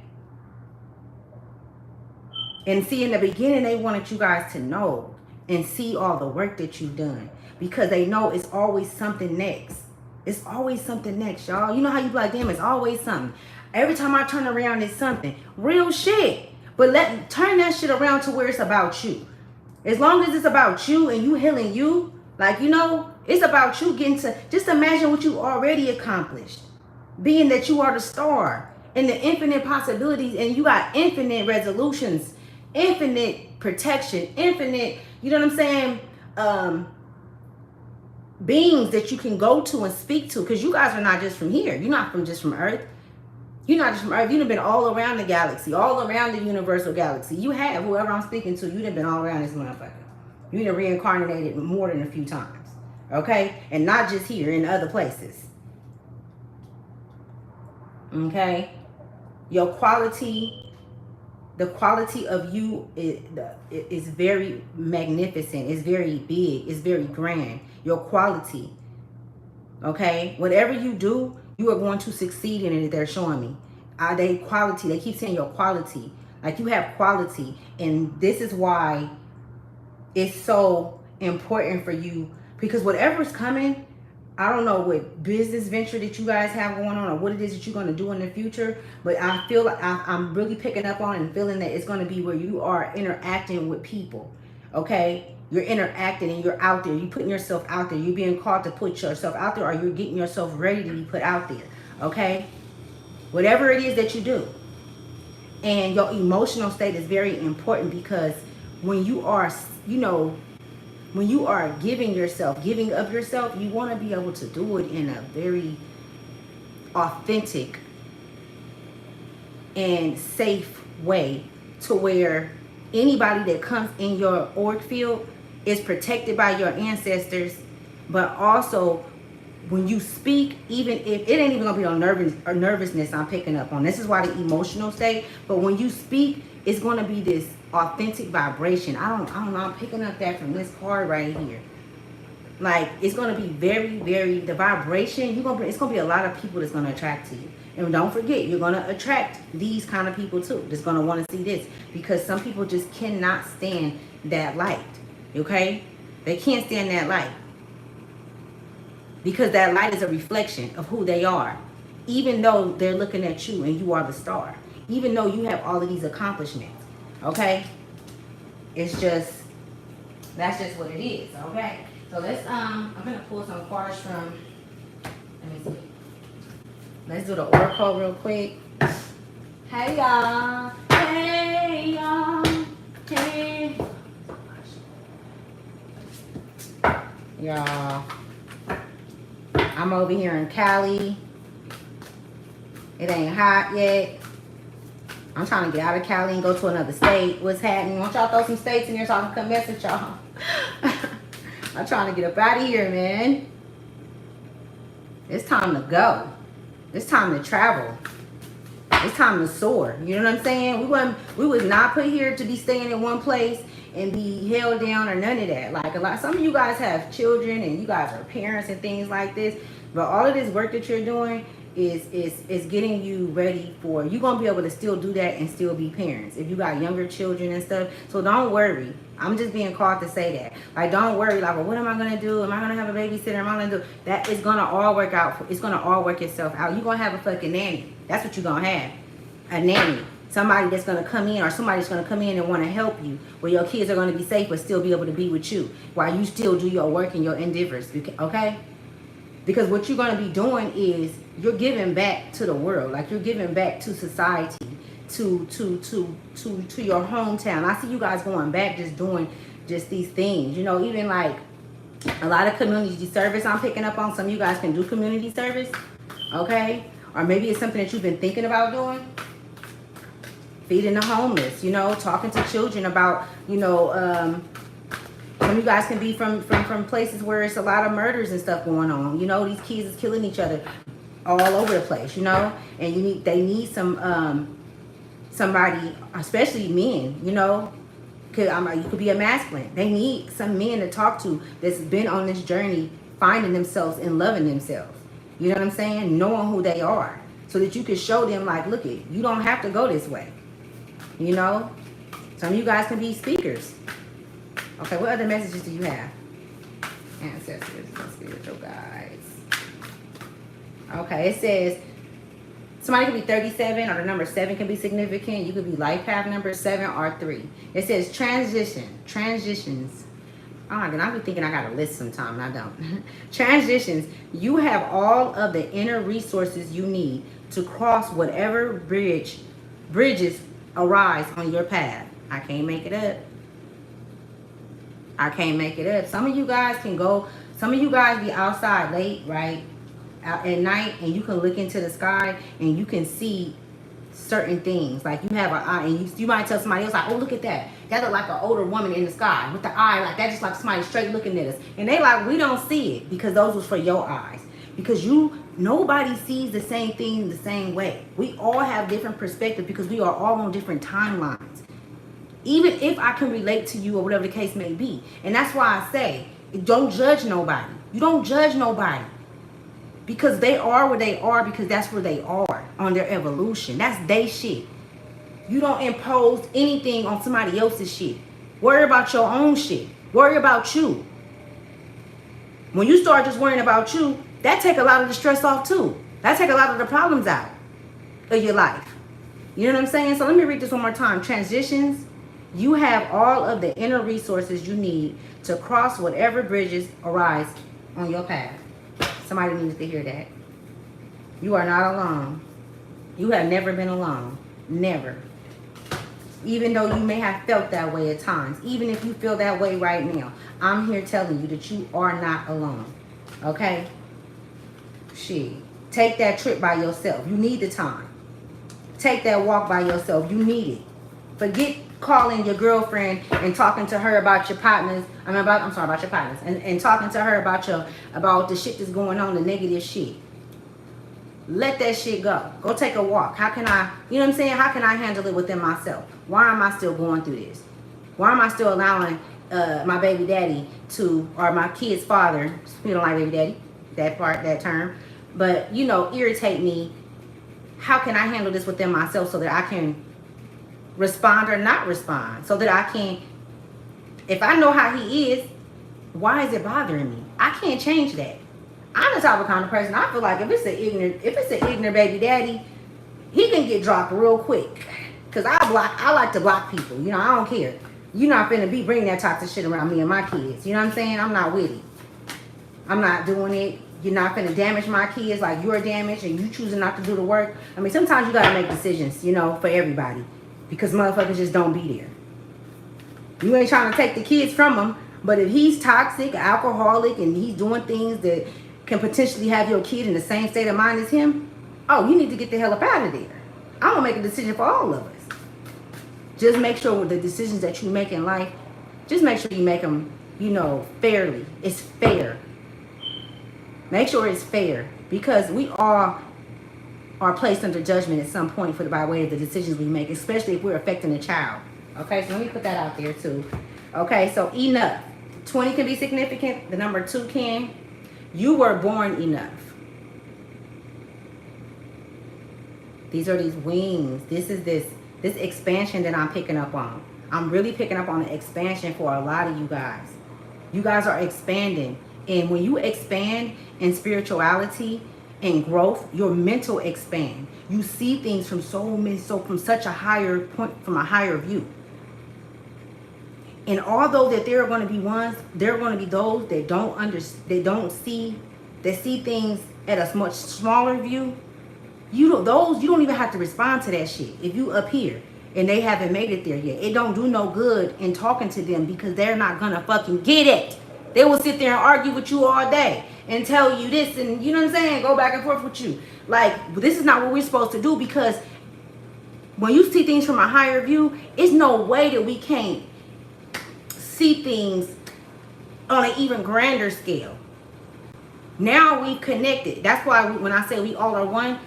And see, in the beginning, they wanted you guys to know and see all the work that you've done, because they know it's always something next. It's always something next, y'all. You know how you be like, damn, it's always something. Every time I turn around, it's something. Real shit. But turn that shit around to where it's about you. As long as it's about you and you healing you, like, you know, it's about you getting to, just imagine what you already accomplished. Being that you are the star and the infinite possibilities, and you got infinite resolutions, infinite protection, infinite, you know what I'm saying, beings that you can go to and speak to, because you guys are not just from here. You're not just from Earth. You're not just from Earth. You've been all around the galaxy, all around the universal galaxy. You have, whoever I'm speaking to, you've been all around this motherfucker. You've been reincarnated more than a few times. Okay? And not just here, in other places. Okay? Your quality, the quality of you is very magnificent. It's very big. It's very grand. Your quality. Okay? Whatever you do, you are going to succeed in it. They're showing me. They quality. They keep saying your quality. Like, you have quality. And this is why it's so important for you. Because whatever's coming, I don't know what business venture that you guys have going on or what it is that you're going to do in the future. But I feel like I'm really picking up on and feeling that it's going to be where you are interacting with people. Okay? You're interacting and you're out there. You're putting yourself out there. You're being called to put yourself out there, or you're getting yourself ready to be put out there. Okay? whatever it is that you do. And your emotional state is very important, because when you are, you know, when you are giving up yourself, you want to be able to do it in a very authentic and safe way, to where anybody that comes in your auric field is protected by your ancestors. But also, when you speak, even if it ain't even gonna be on nervousness I'm picking up on. This is why the emotional state. But when you speak, it's gonna be this authentic vibration. I don't know, I'm picking up that from this card right here. Like, it's gonna be very, very, the vibration, it's gonna be a lot of people that's gonna attract to you. And don't forget, you're gonna attract these kind of people too, that's gonna want to see this, because some people just cannot stand that light. Okay? They can't stand that light, because that light is a reflection of who they are. Even though they're looking at you and you are the star, even though you have all of these accomplishments. Okay? It's just, that's just what it is. Okay? So let's I'm gonna pull some cards from, let me see. Let's do the oracle real quick. Hey y'all. Hey y'all. Hey. Y'all. I'm over here in Cali. It ain't hot yet. I'm trying to get out of Cali and go to another state. What's happening? Why don't y'all throw some states in here so I can come mess with y'all? I'm trying to get up out of here, man. It's time to go. It's time to travel. It's time to soar. You know what I'm saying? We was not put here to be staying in one place and be held down or none of that. Like some of you guys have children and you guys are parents and things like this. But all of this work that you're doing is getting you ready for, you're gonna be able to still do that and still be parents if you got younger children and stuff. So don't worry. I'm just being called to say that. Like, don't worry, like, well, what am I gonna do? Am I gonna have a babysitter? Am I gonna do that? Is gonna all work out. It's gonna all work itself out. You're gonna have a fucking nanny. That's what you're gonna have. A nanny. Somebody that's gonna come in, or somebody's gonna come in and want to help you, where your kids are gonna be safe but still be able to be with you while you still do your work and your endeavors. Okay? Because what you're gonna be doing is you're giving back to the world. Like, you're giving back to society, to your hometown. I see you guys going back, just doing just these things. You know, even like a lot of community service I'm picking up on. Some of you guys can do community service, okay? Or maybe it's something that you've been thinking about doing. Feeding the homeless, you know, talking to children about, you know, some of you guys can be from places where it's a lot of murders and stuff going on. You know, these kids is killing each other all over the place, you know, and they need some somebody, especially men, you know, you could be a masculine. They need some men to talk to that's been on this journey, finding themselves and loving themselves. You know what I'm saying? Knowing who they are, so that you can show them, like, look, you don't have to go this way. You know, some of you guys can be speakers. Okay, what other messages do you have? Ancestors and spiritual guides. Okay, it says somebody could be 37, or the number 7 can be significant. You could be life path number 7 or 3. It says transitions. Oh my God, I be thinking I got a list sometime, and I don't. Transitions. You have all of the inner resources you need to cross whatever bridges arise on your path. I can't make it up. I can't make it up. Some of you guys can go, some of you guys be outside late, right? Out at night, and you can look into the sky and you can see certain things. Like, you have an eye, and you might tell somebody else, like, oh, look at that. That look like an older woman in the sky with the eye like that, just like somebody straight looking at us. And they like, we don't see it, because those was for your eyes. Because nobody sees the same thing the same way. We all have different perspectives because we are all on different timelines. Even if I can relate to you or whatever the case may be. And that's why I say, don't judge nobody. You don't judge nobody. Because they are where they are, because that's where they are on their evolution. That's they shit. You don't impose anything on somebody else's shit. Worry about your own shit. Worry about you. When you start just worrying about you, that take a lot of the stress off too. That take a lot of the problems out of your life. You know what I'm saying? So let me read this one more time. Transitions. You have all of the inner resources you need to cross whatever bridges arise on your path. Somebody needs to hear that. You are not alone. You have never been alone. Never. Even though you may have felt that way at times, even if you feel that way right now, I'm here telling you that you are not alone. Okay? Shit. Take that trip by yourself. You need the time. Take that walk by yourself. You need it. Forget calling your girlfriend and talking to her about your partners. About your partners. And talking to her about the shit that's going on, the negative shit. Let that shit go. Go take a walk. How can I, you know what I'm saying? How can I handle it within myself? Why am I still going through this? Why am I still allowing my baby daddy to, or my kid's father, we don't like baby daddy, that term, but, you know, irritate me? How can I handle this within myself so that I can respond or not respond? So that I can, if I know how he is, why is it bothering me? I can't change that. I'm the type of kind of person, I feel like if it's an ignorant baby daddy, he can get dropped real quick. Cause I like to block people. You know, I don't care. You're not finna be bringing that type of shit around me and my kids. You know what I'm saying? I'm not with it. I'm not doing it. You're not finna damage my kids like you're damaged and you choosing not to do the work. I mean, sometimes you gotta make decisions, you know, for everybody. Because motherfuckers just don't be there. You ain't trying to take the kids from them, but if he's toxic, alcoholic, and he's doing things that can potentially have your kid in the same state of mind as him, oh, you need to get the hell up out of there. I'm gonna make a decision for all of us. Just make sure with the decisions that you make in life, just make sure you make them, you know, fairly. It's fair. Make sure it's fair, because we all are placed under judgment at some point by way of the decisions we make, especially if we're affecting a child. Okay, so let me put that out there too. Okay, so enough. 20 can be significant. The number 2 can. You were born enough. These are these wings. This is this expansion that I'm picking up on. I'm really picking up on the expansion for a lot of you guys. You guys are expanding. And when you expand in spirituality and growth, your mental expand. You see things from from such a higher point, from a higher view. And although that there are going to be ones, there are going to be those that that see things at a much smaller view. You don't even have to respond to that shit. If you up here and they haven't made it there yet, it don't do no good in talking to them, because they're not gonna fucking get it. They will sit there and argue with you all day and tell you this, and you know what I'm saying, go back and forth with you. Like, this is not what we're supposed to do, because when you see things from a higher view, it's no way that we can't see things on an even grander scale. Now we've connected. That's why when I say we all are one,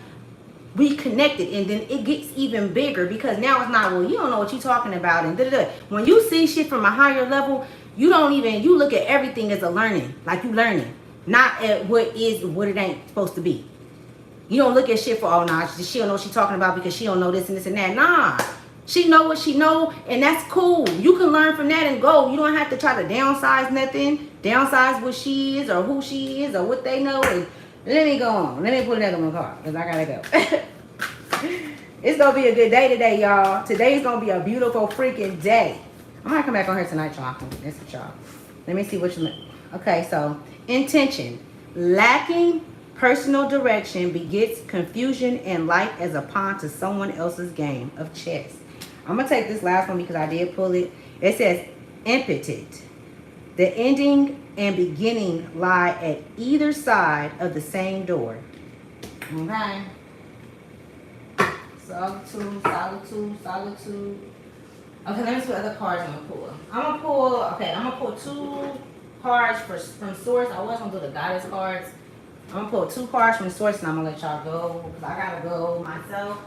we connected, and then it gets even bigger, because now it's not, well, you don't know what you're talking about, and da-da-da. When you see shit from a higher level, you look at everything as a learning, like you learning, not at what it ain't supposed to be. You don't look at shit for, oh, nah, she don't know what she's talking about because she don't know this and this and that. Nah, she know what she know, and that's cool. You can learn from that and go. You don't have to try to downsize nothing, downsize what she is or who she is or what they know. And let me go on. Let me put another one car, because I gotta go. It's gonna be a good day today, y'all. Today's gonna be a beautiful freaking day. I might come back on here tonight, y'all. That's what y'all. Let me see what you meant. Okay, so intention. Lacking personal direction begets confusion and life as a pawn to someone else's game of chess. I'm gonna take this last one because I did pull it. It says impotent. The ending and beginning lie at either side of the same door. Okay. Solitude. Okay, let me see what other cards I'm gonna pull. I'm gonna pull 2 cards from Source. I was gonna do the Goddess cards. I'm gonna pull 2 cards from Source, and I'm gonna let y'all go, because I gotta go myself.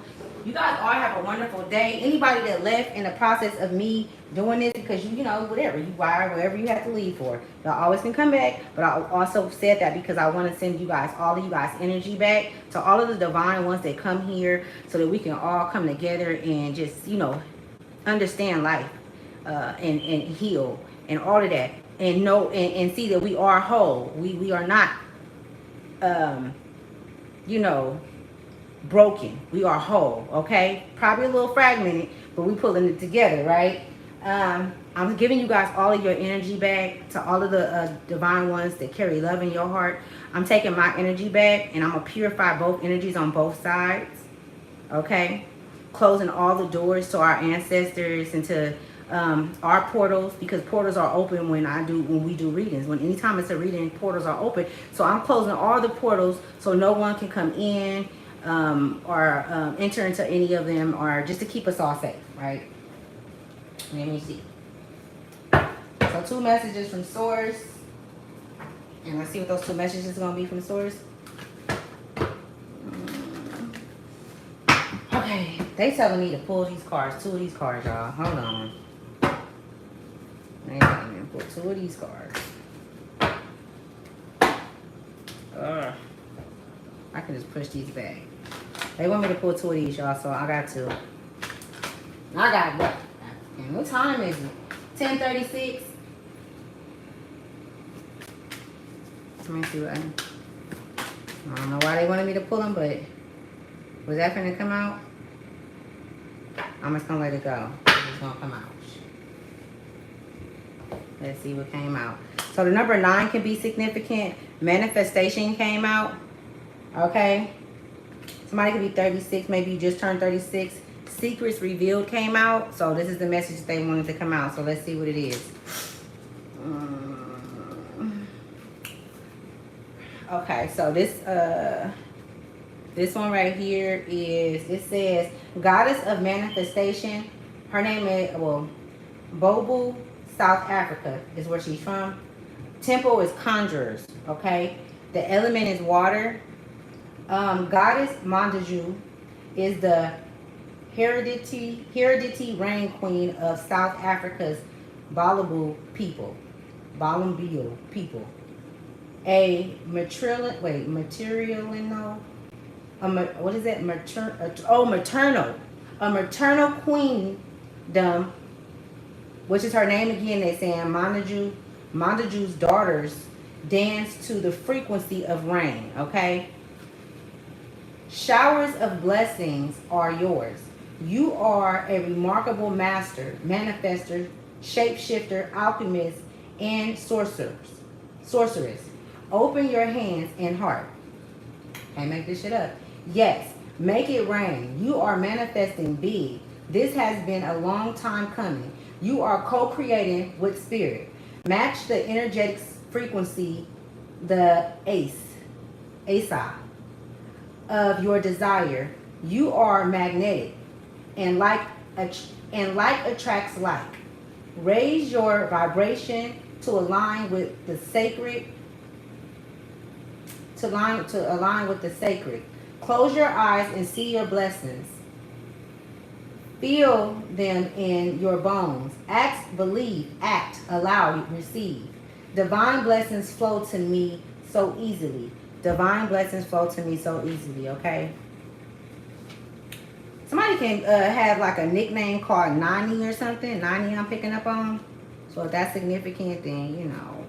You guys all have a wonderful day. Anybody that left in the process of me doing this, because you know, whatever, you wire wherever you have to leave for, y'all always can come back. But I also said that because I want to send you guys, all of you guys, energy back to all of the divine ones that come here, so that we can all come together and just, you know, understand life and heal and all of that, and know and see that we are whole. We are not you know, broken. We are whole. Okay, probably a little fragmented, but we pulling it together, right? I'm giving you guys all of your energy back, to all of the divine ones that carry love in your heart. I'm taking my energy back, and I'm gonna purify both energies on both sides. Okay, closing all the doors to our ancestors and to our portals, because portals are open when we do readings. When anytime it's a reading, portals are open. So I'm closing all the portals so no one can come in or enter into any of them, or just to keep us all safe, right? Let me see. So 2 messages from source, and let's see what those 2 messages are gonna be from source. Okay, they telling me to pull these cards, 2 of these cards, y'all. Hold on. They telling me to pull 2 of these cards. I can just push these back. They want me to pull 2 of these, y'all, so I got to. I got what? And what time is it? 10:36. Let me see what I don't know why they wanted me to pull them, but was that finna come out? I'm just gonna let it go. It's gonna come out. Let's see what came out. So the number 9 can be significant. Manifestation came out. Okay. Somebody could be 36. Maybe you just turned 36. Secrets revealed came out. So this is the message they wanted to come out. So let's see what it is. Okay, so this one right here is, it says, Goddess of Manifestation. Her name is, Bobu, South Africa is where she's from. Temple is conjurers, okay? The element is water. Goddess Mandaju is the heredity reign queen of South Africa's Balabu people. A maternal, what is that? Maternal. A maternal queendom, which is her name again. They're saying Mandaju's daughters dance to the frequency of rain, okay? Showers of blessings are yours. You are a remarkable master, manifester, shapeshifter, alchemist, and sorceress. Open your hands and heart. Can't make this shit up. Yes, make it rain. You are manifesting big. This has been a long time coming. You are co-creating with spirit. Match the energetic frequency, the ASA of your desire. You are magnetic, and like attracts like. Raise your vibration to align with the sacred. To align with the sacred. Close your eyes and see your blessings. Feel them in your bones. Act, believe, act, allow, receive. Divine blessings flow to me so easily. Divine blessings flow to me so easily, okay? Somebody can have like a nickname called Nani or something. Nani I'm picking up on. So if that's significant, then, you know.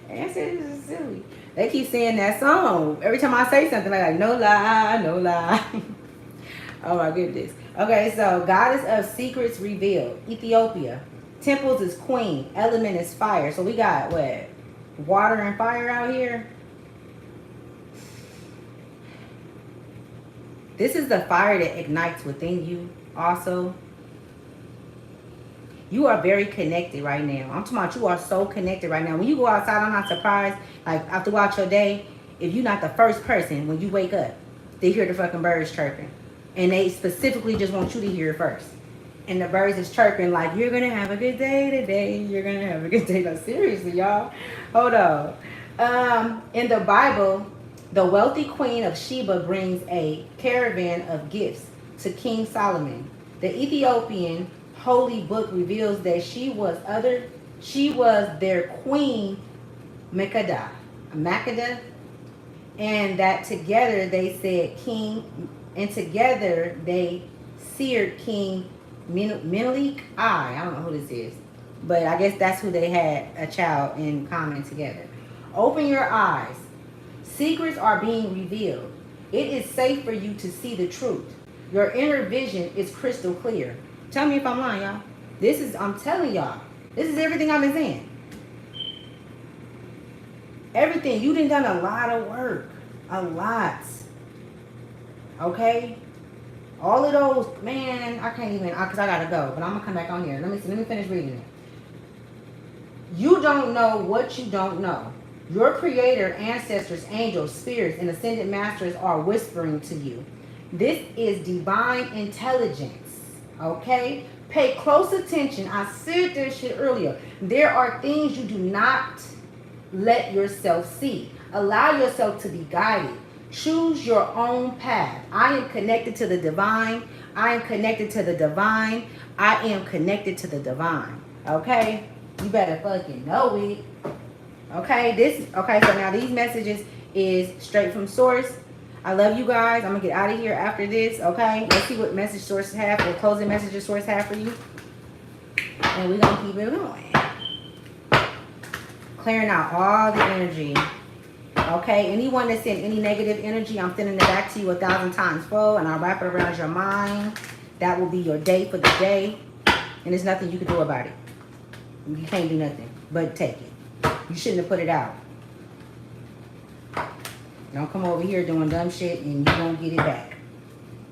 This is silly. They keep saying that song. Every time I say something, they're like, no lie, no lie. Oh my goodness. Okay, so Goddess of Secrets Revealed, Ethiopia. Temples is queen. Element is fire. So we got what? Water and fire out here. This is the fire that ignites within you also. You are very connected right now. I'm talking about you are so connected right now. When you go outside, I'm not surprised, like throughout your day, if you're not the first person when you wake up to hear the fucking birds chirping. And they specifically just want you to hear it first. And the birds is chirping like, you're going to have a good day today. You're going to have a good day. No, seriously, y'all. Hold on. In the Bible, the wealthy queen of Sheba brings a caravan of gifts to King Solomon. The Ethiopian Holy Book reveals that she was their queen, Makeda, and that together they said king, and together they seared King Menelik I don't know who this is, but I guess that's who they had a child in common together. Open your eyes. Secrets are being revealed. It is safe for you to see the truth. Your inner vision is crystal clear. Tell me if I'm lying, y'all. I'm telling y'all, this is everything I've been saying. Everything. You done a lot of work. A lot. Okay? All of those, man, I can't even, because I gotta go. But I'm gonna come back on here. Let me finish reading it. You don't know what you don't know. Your creator, ancestors, angels, spirits, and ascended masters are whispering to you. This is divine intelligence. Okay? Pay close attention. I said this shit earlier. There are things you do not let yourself see. Allow yourself to be guided. Choose your own path. I am connected to the divine. I am connected to the divine. I am connected to the divine. Okay? You better fucking know it. Okay? So now these messages is straight from source. I love you guys. I'm gonna get out of here after this. Okay? Let's see what message sources have, or closing messages source have for you. And we're gonna keep it going. Clearing out all the energy. Okay, anyone that sent any negative energy, I'm sending it back to you 1,000 times full, and I'll wrap it around your mind. That will be your day for the day, and there's nothing you can do about it. You can't do nothing but take it. You shouldn't have put it out. Don't come over here doing dumb shit and you won't get it back.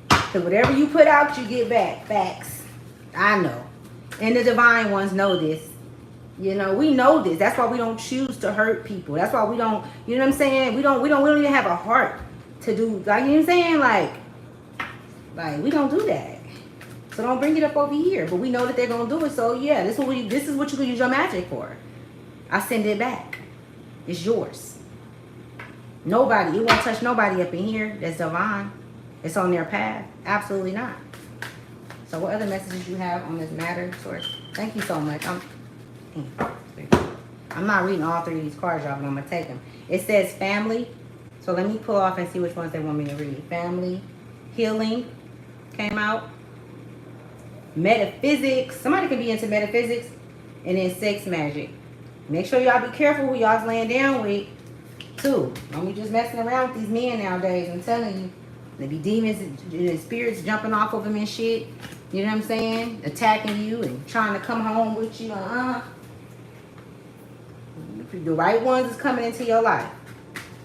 Because whatever you put out, you get back. Facts. I know. And the divine ones know this. You know, we know this. That's why we don't choose to hurt people. That's why we don't, you know what I'm saying? We don't even have a heart to do, like, you know what I'm saying? Like we don't do that. So don't bring it up over here. But we know that they're gonna do it. So yeah, this is what you can use your magic for. I send it back. It's yours. Nobody, it won't touch nobody up in here that's divine. It's on their path. Absolutely not. So what other messages you have on this matter source? Thank you so much. I'm not reading all three of these cards, y'all, but I'm going to take them. It says family. So let me pull off and see which ones they want me to read. Family. Healing came out. Metaphysics. Somebody could be into metaphysics. And then sex magic. Make sure y'all be careful who y'all's laying down with, too. Don't be just messing around with these men nowadays. I'm telling you. There be demons and spirits jumping off of them and shit. You know what I'm saying? Attacking you and trying to come home with you. The right ones is coming into your life.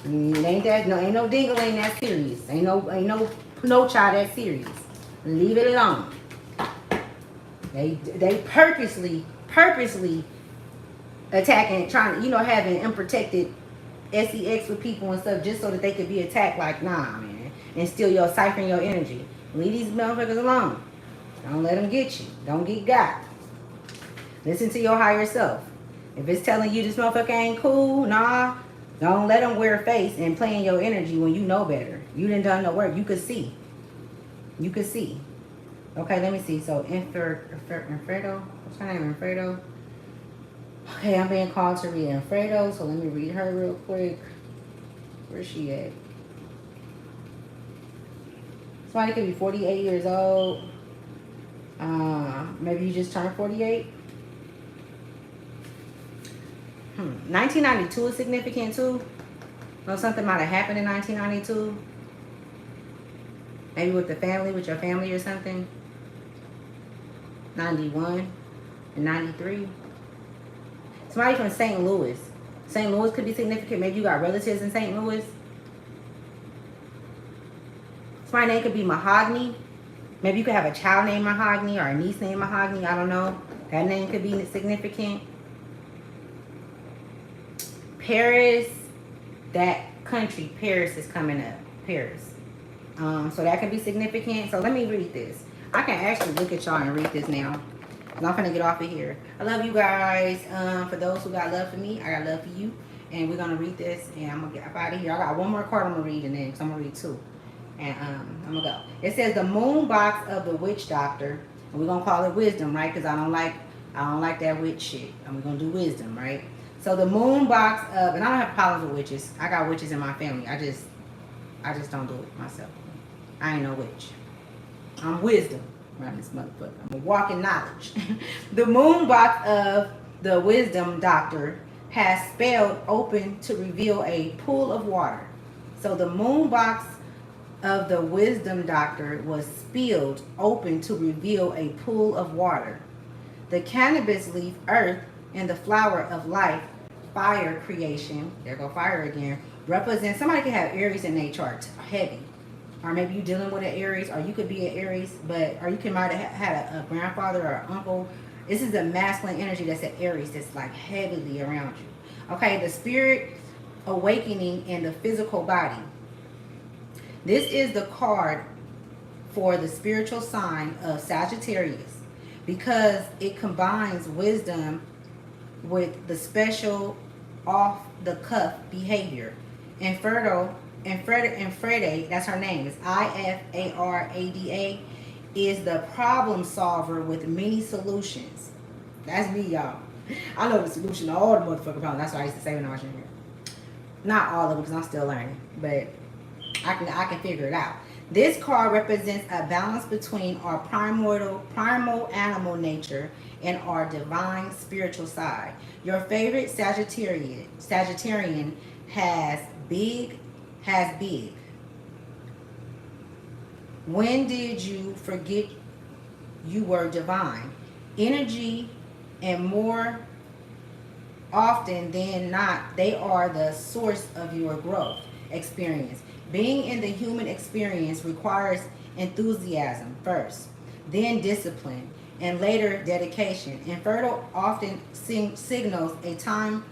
Ain't no dingling that serious. Ain't no child that serious. Leave it alone. They purposely attacking, trying to, having unprotected sex with people and stuff just so that they could be attacked. Like, nah, man, and steal your ciphering your energy. Leave these motherfuckers alone. Don't let them get you. Don't get got. Listen to your higher self. If it's telling you this motherfucker ain't cool, nah, don't let them wear a face and play in your energy when you know better. You done done the work. You could see. You could see. Okay, let me see. So, Infredo. What's her name? Infredo. Okay, I'm being called to read Infredo, so let me read her real quick. Where's she at? Somebody could be 48 years old. Maybe you just turned 48. 1992 is significant too. Know something might have happened in 1992. Maybe with the family, with your family or something. 91 and 93. Somebody from St. Louis. St. Louis could be significant. Maybe you got relatives in St. Louis. Somebody's name could be Mahogany. Maybe you could have a child named Mahogany or a niece named Mahogany. I don't know. That name could be significant. Paris, that country, Paris is coming up. Paris. So that could be significant. So let me read this. I can actually look at y'all and read this now. I'm not gonna get off of here. I love you guys. For those who got love for me, I got love for you. And we're gonna read this and I'm gonna get up out of here. I got one more card I'm gonna read and then because I'm gonna read two. And I'm gonna go. It says the moon box of the witch doctor. And we're gonna call it wisdom, right? Because I don't like that witch shit. And we're gonna do wisdom, right? So the moon box of, and I don't have problems with witches. I got witches in my family. I just don't do it myself. I ain't no witch. I'm wisdom around this motherfucker. I'm a walking knowledge. The moon box of the wisdom doctor has spelled open to reveal a pool of water. So the moon box of the wisdom doctor was spilled open to reveal a pool of water. The cannabis leaf, earth, and the flower of life fire creation, there go fire again, represents, somebody could have Aries in their chart, heavy. Or maybe you're dealing with an Aries, or you could be an Aries, or you might have had a grandfather or an uncle. This is the masculine energy that's at Aries that's like heavily around you. Okay, the spirit awakening in the physical body. This is the card for the spiritual sign of Sagittarius because it combines wisdom with the special off the cuff behavior. And Freda, that's her name, is Ifarada, is the problem solver with many solutions. That's me, y'all. I know the solution to all the motherfucking problems. That's what I used to say when I was younger. Not all of them, because I'm still learning, but I can figure it out. This card represents a balance between our primal animal nature and our divine spiritual side. Your favorite Sagittarian has big. When did you forget you were divine? Energy, and more often than not, they are the source of your growth experience. Being in the human experience requires enthusiasm first, then discipline, and later dedication. Infertile often signals a time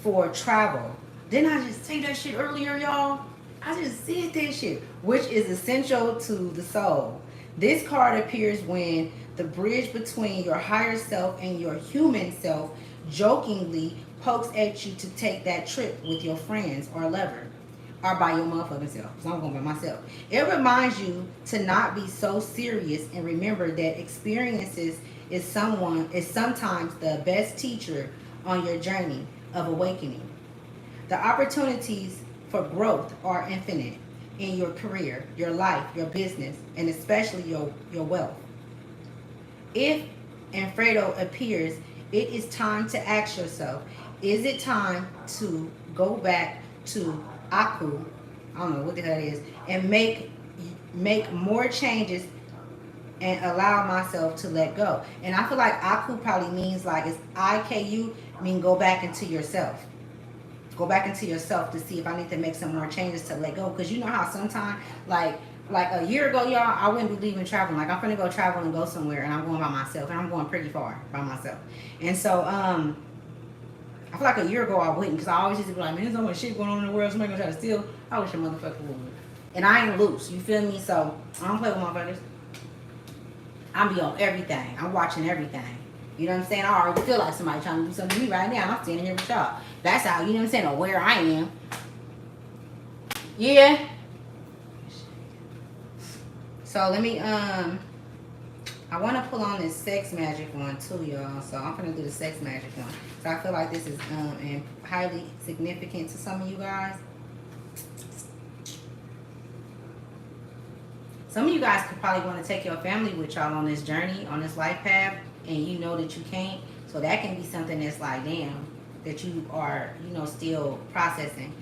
for travel. Didn't I just say that shit earlier, y'all? I just said that shit, which is essential to the soul. This card appears when the bridge between your higher self and your human self jokingly pokes at you to take that trip with your friends or lover, or by your motherfucking self, because I'm going by myself. It reminds you to not be so serious and remember that experiences is sometimes the best teacher on your journey of awakening. The opportunities for growth are infinite in your career, your life, your business, and especially your wealth. If Alfredo appears, it is time to ask yourself, is it time to go back to Aku, I don't know what the hell that is, and make more changes and allow myself to let go? And I feel like Aku probably means like, it's IKU, mean go back into yourself. Go back into yourself to see if I need to make some more changes to let go. Because you know how sometimes, like a year ago, y'all, I wouldn't be leaving traveling. Like, I'm going to go travel and go somewhere, and I'm going by myself. And I'm going pretty far by myself. And so, I feel like a year ago I wouldn't. Because I always used to be like, man, there's so much shit going on in the world. Somebody going to try to steal. I wish a motherfucker would. And I ain't loose. You feel me? So, I don't play with motherfuckers. I'm be on everything. I'm watching everything. You know what I'm saying? I already feel like somebody trying to do something to me right now. I'm standing here with y'all. That's how, you know what I'm saying, or where I am. Yeah. So let me, I want to pull on this sex magic one too, y'all. So I'm going to do the sex magic one. So I feel like this is highly significant to some of you guys. Some of you guys could probably want to take your family with y'all on this journey, on this life path, and you know that you can't. So that can be something that's like, damn, that you are, you know, still processing,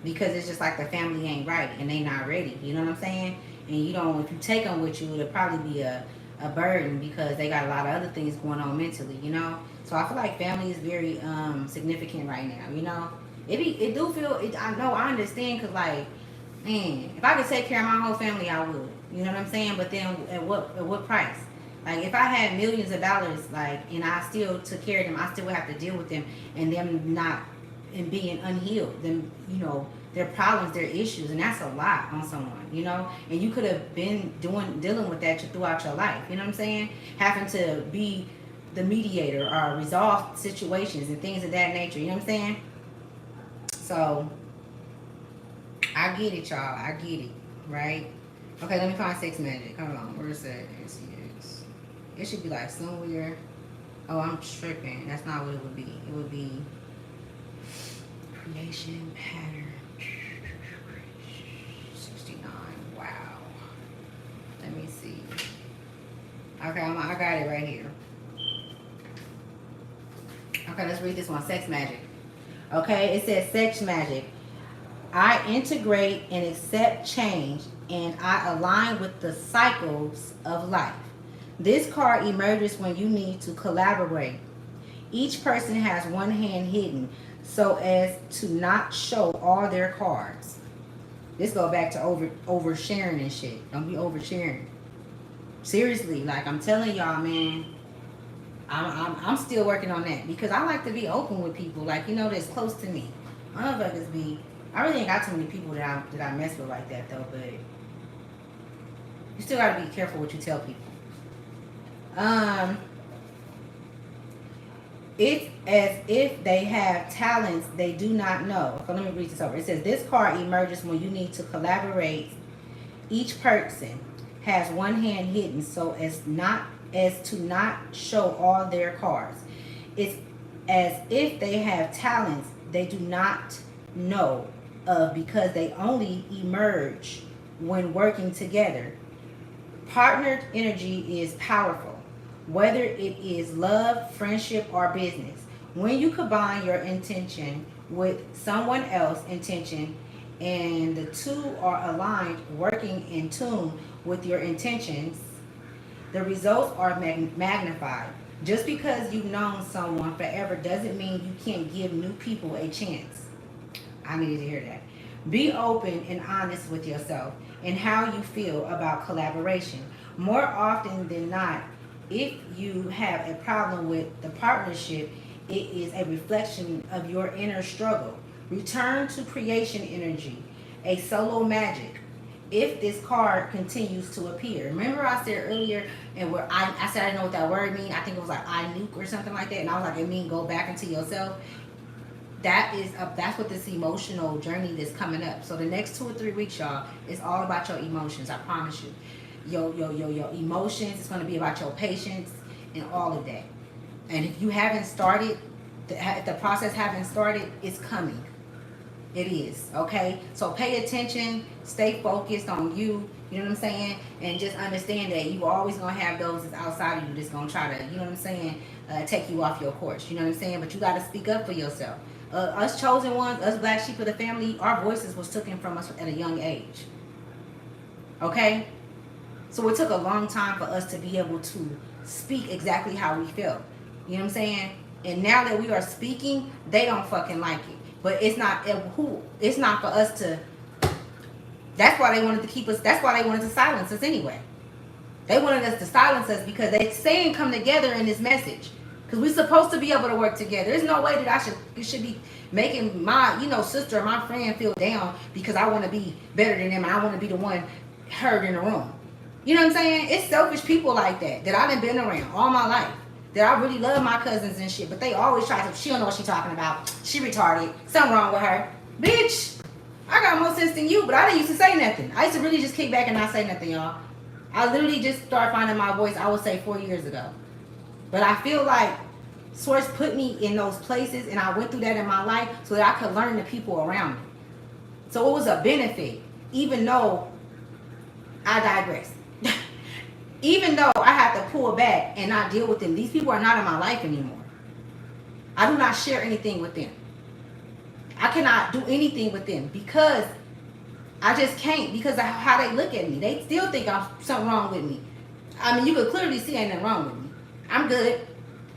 because it's just like the family ain't right and they not ready. You know what I'm saying? And you don't, if you take them with you, it'll probably be a burden because they got a lot of other things going on mentally, you know? So I feel like family is very significant right now, you know? It do feel, I know, I understand, because like, man, if I could take care of my whole family, I would. You know what I'm saying? But then at what price? Like, if I had millions of dollars, like, and I still took care of them, I still would have to deal with them, and them not, and being unhealed, them, you know, their problems, their issues, and that's a lot on someone, you know? And you could have been dealing with that throughout your life, you know what I'm saying? Having to be the mediator or resolve situations and things of that nature, you know what I'm saying? So, I get it, y'all. I get it, right? Okay, let me find sex magic. Hold on, where's that? It should be like somewhere. Oh, I'm tripping. That's not what it would be. It would be creation pattern 69. Wow. Let me see. Okay, I got it right here. Okay, let's read this one. Sex magic. Okay, it says sex magic. I integrate and accept change, and I align with the cycles of life. This card emerges when you need to collaborate. Each person has one hand hidden so as to not show all their cards. This go back to oversharing and shit. Don't be oversharing. Seriously, like I'm telling y'all, man. I'm still working on that because I like to be open with people, like, you know, that's close to me. Motherfuckers be. I really ain't got too many people that I mess with like that though, but you still gotta be careful what you tell people. It's as if they have talents they do not know. So let me read this over. It says this card emerges when you need to collaborate. Each person has one hand hidden so as to not show all their cards. It's as if they have talents they do not know of because they only emerge when working together. Partnered energy is powerful, whether it is love, friendship, or business. When you combine your intention with someone else's intention and the two are aligned, working in tune with your intentions, the results are magnified. Just because you've known someone forever doesn't mean you can't give new people a chance. I needed to hear that. Be open and honest with yourself and how you feel about collaboration. More often than not, if you have a problem with the partnership, it is a reflection of your inner struggle. Return to creation energy, a solo magic. If this card continues to appear, remember I said earlier, and where I said I didn't know what that word mean. I think it was like I nuke or something like that, and I was like, it mean go back into yourself. That's what this emotional journey that's coming up. So the next 2 or 3 weeks, y'all, it's all about your emotions. I promise you, your emotions. It's going to be about your patience and all of that. And if you haven't started, if the process haven't started, it's coming. It is, okay? So pay attention, stay focused on you, you know what I'm saying? And just understand that you always gonna have those that's outside of you that's gonna try to, you know what I'm saying, take you off your course, you know what I'm saying? But you gotta speak up for yourself. Us chosen ones, us black sheep of the family, our voices was taken from us at a young age. Okay? So it took a long time for us to be able to speak exactly how we felt. You know what I'm saying? And now that we are speaking, they don't fucking like it. But it's not for us to. That's why they wanted to keep us. That's why they wanted to silence us anyway. They wanted us to silence us because they saying come together in this message. Because we're supposed to be able to work together. There's no way that you should be making my, sister or my friend feel down because I want to be better than them and I want to be the one heard in the room. You know what I'm saying? It's selfish people like that I done been around all my life. That I really love my cousins and shit, but they always try to, she don't know what she talking about. She retarded. Something wrong with her. Bitch, I got more sense than you, but I didn't used to say nothing. I used to really just kick back and not say nothing, y'all. I literally just started finding my voice, I would say 4 years ago. But I feel like Source put me in those places and I went through that in my life so that I could learn the people around me. So it was a benefit, even though I digress. Even though I have to pull back and not deal with them, these people are not in my life anymore. I do not share anything with them. I cannot do anything with them because I just can't, because of how they look at me. They still think I'm something wrong with me. I mean, you could clearly see ain't nothing wrong with me. I'm good.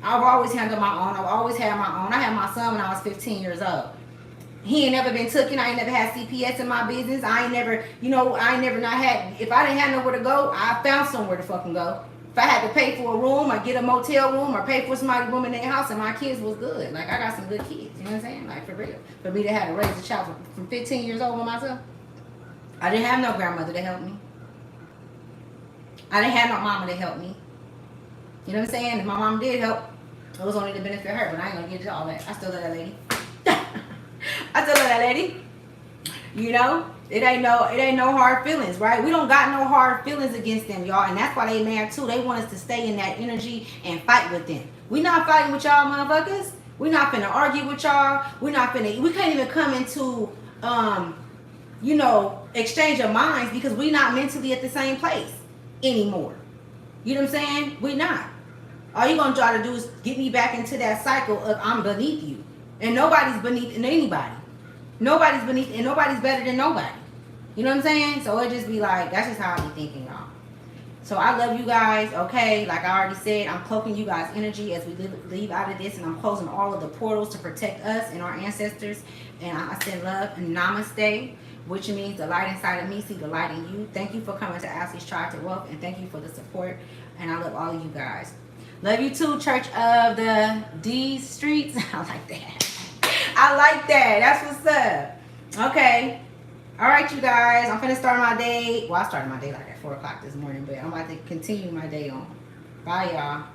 I've always handled my own. I've always had my own. I had my son when I was 15 years old. He ain't never been taken. I ain't never had CPS in my business. I ain't never, not had, if I didn't have nowhere to go, I found somewhere to fucking go. If I had to pay for a room or get a motel room or pay for somebody's room in their house and my kids was good. Like, I got some good kids. You know what I'm saying? Like, for real. For me to have to raise a child from 15 years old with myself. I didn't have no grandmother to help me. I didn't have no mama to help me. You know what I'm saying? If my mom did help, it was only to benefit her, but I ain't gonna get into all that. I still love that lady. I still love that lady. It ain't no hard feelings, right? We don't got no hard feelings against them, y'all, and that's why they mad too. They want us to stay in that energy and fight with them. We not fighting with y'all motherfuckers. We not finna argue with y'all. We can't even come into exchange of minds because we not mentally at the same place anymore. You know what I'm saying? We not. All you gonna try to do is get me back into that cycle of I'm beneath you. And nobody's beneath anybody. Nobody's beneath and nobody's better than nobody. You know what I'm saying? So it just be like, that's just how I be thinking, y'all. So I love you guys, okay? Like I already said, I'm cloaking you guys' energy as we leave out of this, and I'm closing all of the portals to protect us and our ancestors. And I send love and namaste, which means the light inside of me see the light in you. Thank you for coming to Ashley's Tribe to Wealth, and thank you for the support. And I love all of you guys. Love you too, Church of the D Streets. I like that. I like that. That's what's up. Okay. All right, you guys. I'm finna start my day. Well, I started my day like at 4 o'clock this morning, but I'm about to continue my day on. Bye, y'all.